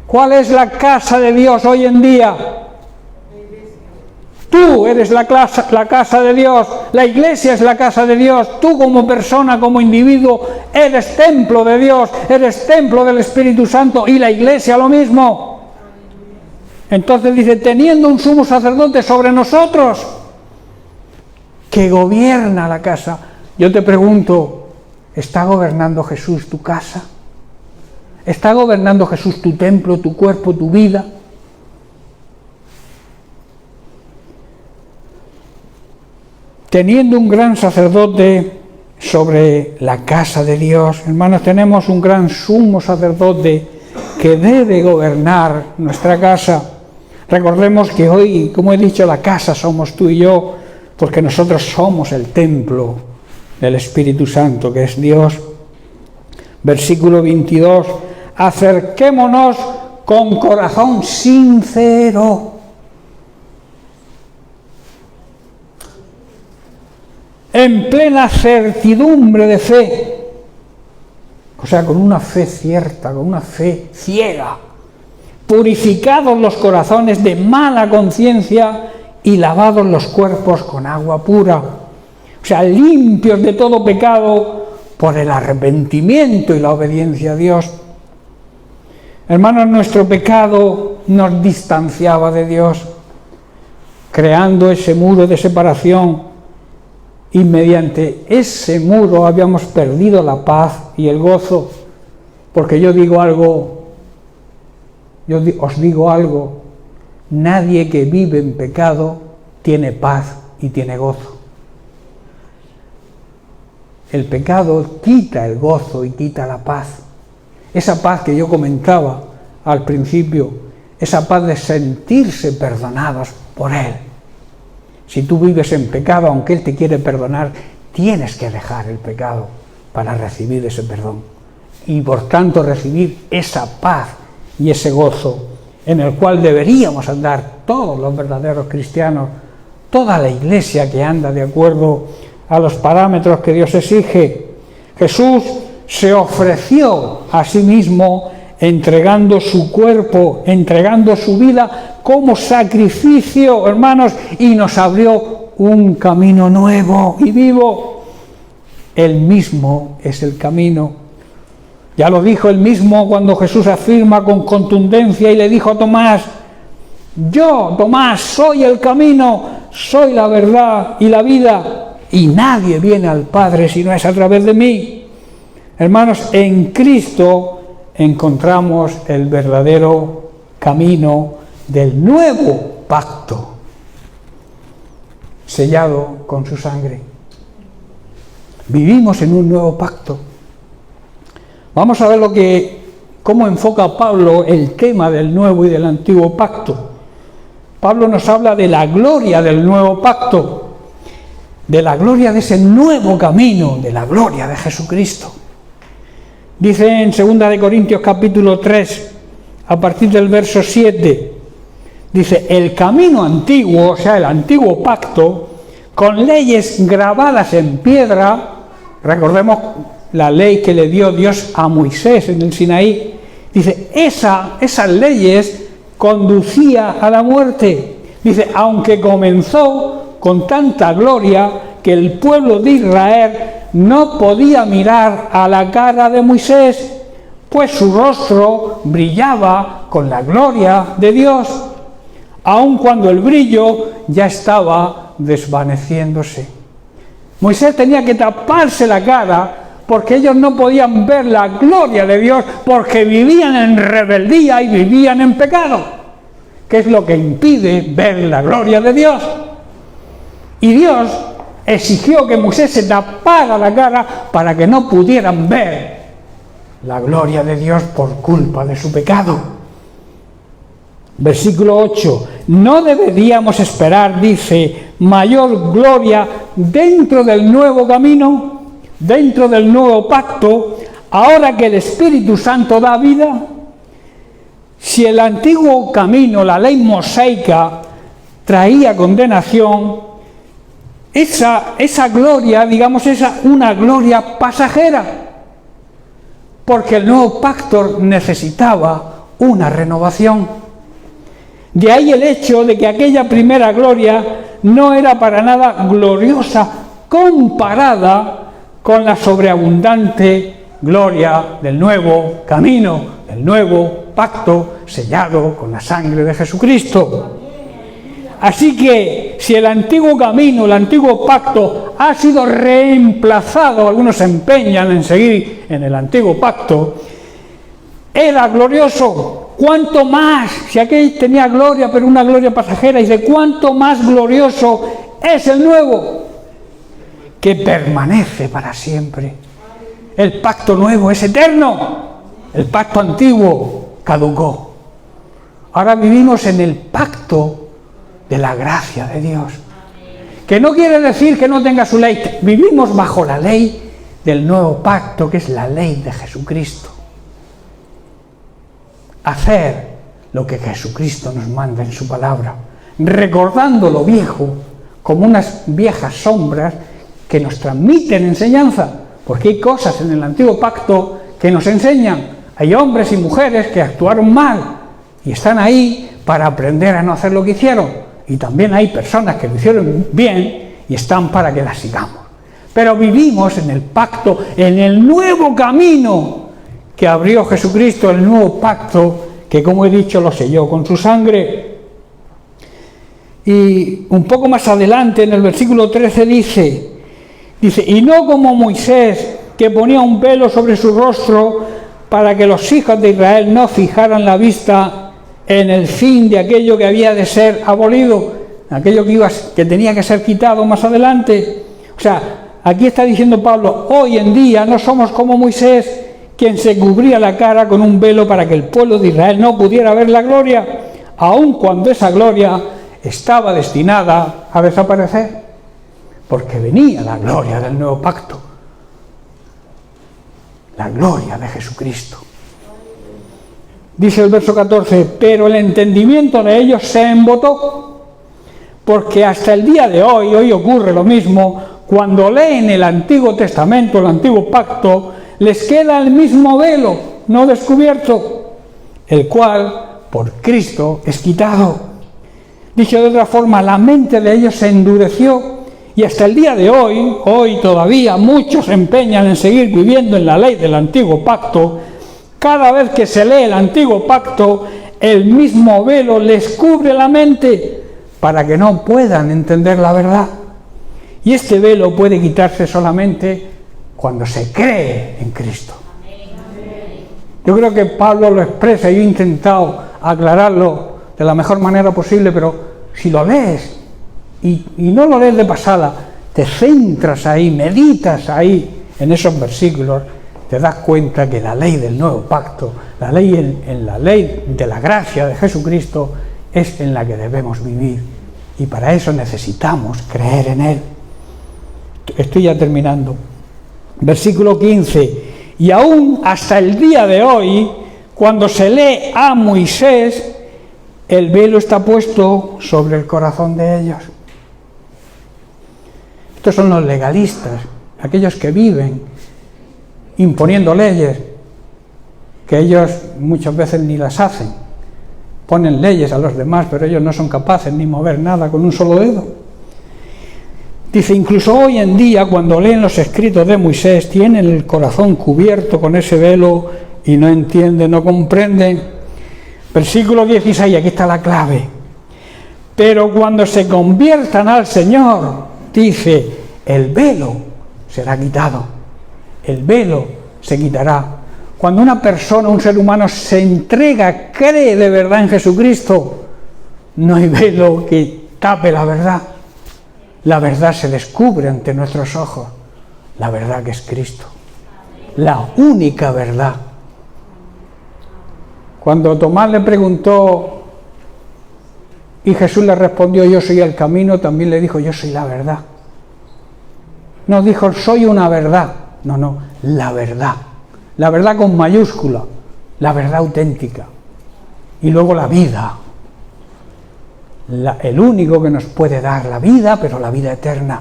¿Cuál es la casa de Dios hoy en día? Tú eres la casa de Dios, la iglesia es la casa de Dios, tú como persona, como individuo, eres templo de Dios, eres templo del Espíritu Santo y la iglesia lo mismo. Entonces dice, teniendo un sumo sacerdote sobre nosotros, que gobierna la casa. Yo te pregunto, ¿está gobernando Jesús tu casa? ¿Está gobernando Jesús tu templo, tu cuerpo, tu vida? Teniendo un gran sacerdote sobre la casa de Dios, hermanos, tenemos un gran sumo sacerdote que debe gobernar nuestra casa. Recordemos que hoy, como he dicho, la casa somos tú y yo, porque nosotros somos el templo del Espíritu Santo, que es Dios. Versículo 22, acerquémonos con corazón sincero, en plena certidumbre de fe, o sea, con una fe cierta, con una fe ciega, purificados los corazones de mala conciencia y lavados los cuerpos con agua pura, o sea, limpios de todo pecado por el arrepentimiento y la obediencia a Dios. Hermanos, nuestro pecado nos distanciaba de Dios, creando ese muro de separación, y mediante ese muro habíamos perdido la paz y el gozo, porque os digo algo, nadie que vive en pecado tiene paz y tiene gozo. El pecado quita el gozo y quita la paz. Esa paz que yo comentaba al principio, esa paz de sentirse perdonados por Él. Si tú vives en pecado, aunque Él te quiere perdonar, tienes que dejar el pecado para recibir ese perdón. Y por tanto recibir esa paz y ese gozo en el cual deberíamos andar todos los verdaderos cristianos, toda la iglesia que anda de acuerdo a los parámetros que Dios exige. Jesús se ofreció a sí mismo entregando su cuerpo, entregando su vida como sacrificio, hermanos, y nos abrió un camino nuevo y vivo. Él mismo es el camino. Ya lo dijo él mismo cuando Jesús afirma con contundencia y le dijo a Tomás, yo, Tomás, soy el camino, soy la verdad y la vida, y nadie viene al Padre si no es a través de mí. Hermanos, en Cristo encontramos el verdadero camino del nuevo pacto, sellado con su sangre. Vivimos en un nuevo pacto. Vamos a ver cómo enfoca Pablo el tema del nuevo y del antiguo pacto. Pablo nos habla de la gloria del nuevo pacto. de la gloria de ese nuevo camino, de la gloria de Jesucristo. Dice en 2 de Corintios capítulo 3, a partir del verso 7, dice, el camino antiguo, o sea, el antiguo pacto, con leyes grabadas en piedra, recordemos la ley que le dio Dios a Moisés en el Sinaí, dice, esas leyes conducía a la muerte. Dice, aunque comenzó con tanta gloria que el pueblo de Israel no podía mirar a la cara de Moisés, pues su rostro brillaba con la gloria de Dios, aun cuando el brillo ya estaba desvaneciéndose. Moisés tenía que taparse la cara porque ellos no podían ver la gloria de Dios, porque vivían en rebeldía y vivían en pecado, que es lo que impide ver la gloria de Dios. Y Dios exigió que Moisés se tapara la cara para que no pudieran ver la gloria de Dios por culpa de su pecado. Versículo 8, no deberíamos esperar, dice, mayor gloria dentro del nuevo camino, dentro del nuevo pacto, ahora que el Espíritu Santo da vida. Si el antiguo camino, la ley mosaica, traía condenación, esa gloria, digamos, es una gloria pasajera, porque el nuevo pacto necesitaba una renovación. De ahí el hecho de que aquella primera gloria no era para nada gloriosa comparada con la sobreabundante gloria del nuevo camino, del nuevo pacto sellado con la sangre de Jesucristo. Así que si el antiguo camino, el antiguo pacto ha sido reemplazado, algunos se empeñan en seguir en el antiguo pacto, era glorioso, cuánto más, si aquel tenía gloria pero una gloria pasajera, dice cuánto más glorioso es el nuevo, que permanece para siempre. El pacto nuevo es eterno, el pacto antiguo caducó. Ahora vivimos en el pacto de la gracia de Dios, que no quiere decir que no tenga su ley. Vivimos bajo la ley del nuevo pacto, que es la ley de Jesucristo. Hacer lo que Jesucristo nos manda en su palabra, recordando lo viejo como unas viejas sombras que nos transmiten enseñanza, porque hay cosas en el antiguo pacto que nos enseñan. Hay hombres y mujeres que actuaron mal y están ahí para aprender a no hacer lo que hicieron, y también hay personas que lo hicieron bien y están para que las sigamos. Pero vivimos en el pacto, en el nuevo camino que abrió Jesucristo, el nuevo pacto que, como he dicho, lo selló con su sangre. Y un poco más adelante, en el versículo 13, dice, y no como Moisés, que ponía un velo sobre su rostro para que los hijos de Israel no fijaran la vista en el fin de aquello que había de ser abolido, aquello que tenía que ser quitado más adelante. O sea, aquí está diciendo Pablo, hoy en día no somos como Moisés, quien se cubría la cara con un velo para que el pueblo de Israel no pudiera ver la gloria, aun cuando esa gloria estaba destinada a desaparecer, porque venía la gloria del nuevo pacto, la gloria de Jesucristo. Dice el verso 14, pero el entendimiento de ellos se embotó, porque hasta el día de hoy ocurre lo mismo, cuando leen el Antiguo Testamento, el Antiguo Pacto, les queda el mismo velo no descubierto, el cual por Cristo es quitado. Dicho de otra forma, la mente de ellos se endureció, y hasta el día de hoy todavía muchos se empeñan en seguir viviendo en la ley del Antiguo Pacto. Cada vez que se lee el Antiguo Pacto, el mismo velo les cubre la mente para que no puedan entender la verdad. Y este velo puede quitarse solamente cuando se cree en Cristo. Yo creo que Pablo lo expresa, y yo he intentado aclararlo de la mejor manera posible, pero si lo lees y no lo lees de pasada, te centras ahí, meditas ahí en esos versículos, te das cuenta que la ley del nuevo pacto, la ley en la ley de la gracia de Jesucristo, es en la que debemos vivir, y para eso necesitamos creer en Él. Estoy ya terminando. Versículo 15. Y aún hasta el día de hoy, cuando se lee a Moisés, el velo está puesto sobre el corazón de ellos. Estos son los legalistas, aquellos que viven imponiendo leyes, que ellos muchas veces ni las hacen. Ponen leyes a los demás, pero ellos no son capaces ni mover nada con un solo dedo. Dice, incluso hoy en día, cuando leen los escritos de Moisés, tienen el corazón cubierto con ese velo y no entienden, no comprenden. Versículo 16, aquí está la clave. Pero cuando se conviertan al Señor, dice, el velo será quitado. El velo se quitará. Cuando una persona, un ser humano, se entrega, cree de verdad en Jesucristo, no hay velo que tape la verdad. La verdad se descubre ante nuestros ojos. La verdad que es Cristo. La única verdad. Cuando Tomás le preguntó y Jesús le respondió, yo soy el camino, también le dijo, yo soy la verdad. No dijo, soy una verdad. No, la verdad. La verdad con mayúscula. La verdad auténtica. Y luego la vida. El único que nos puede dar la vida, pero la vida eterna.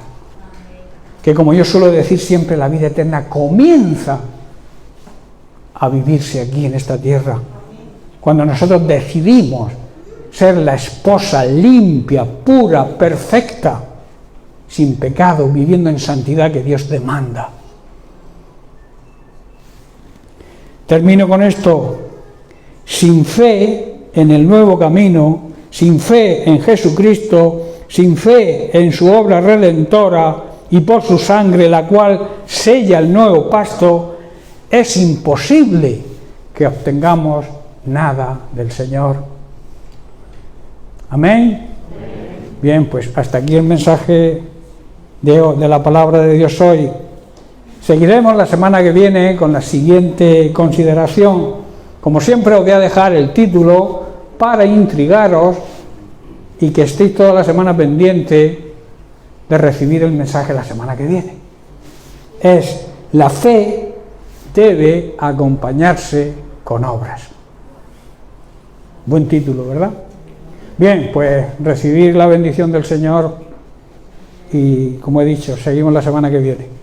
Que como yo suelo decir siempre, la vida eterna comienza a vivirse aquí en esta tierra. Cuando nosotros decidimos ser la esposa limpia, pura, perfecta, sin pecado, viviendo en santidad que Dios demanda. Termino con esto. Sin fe en el nuevo camino, sin fe en Jesucristo, sin fe en su obra redentora y por su sangre, la cual sella el nuevo pacto, es imposible que obtengamos nada del Señor. Amén. Bien, pues hasta aquí el mensaje de la palabra de Dios hoy. Seguiremos la semana que viene con la siguiente consideración. Como siempre os voy a dejar el título para intrigaros y que estéis toda la semana pendiente de recibir el mensaje la semana que viene. Es: la fe debe acompañarse con obras. Buen título, ¿verdad? Bien, pues recibir la bendición del Señor y, como he dicho, seguimos la semana que viene.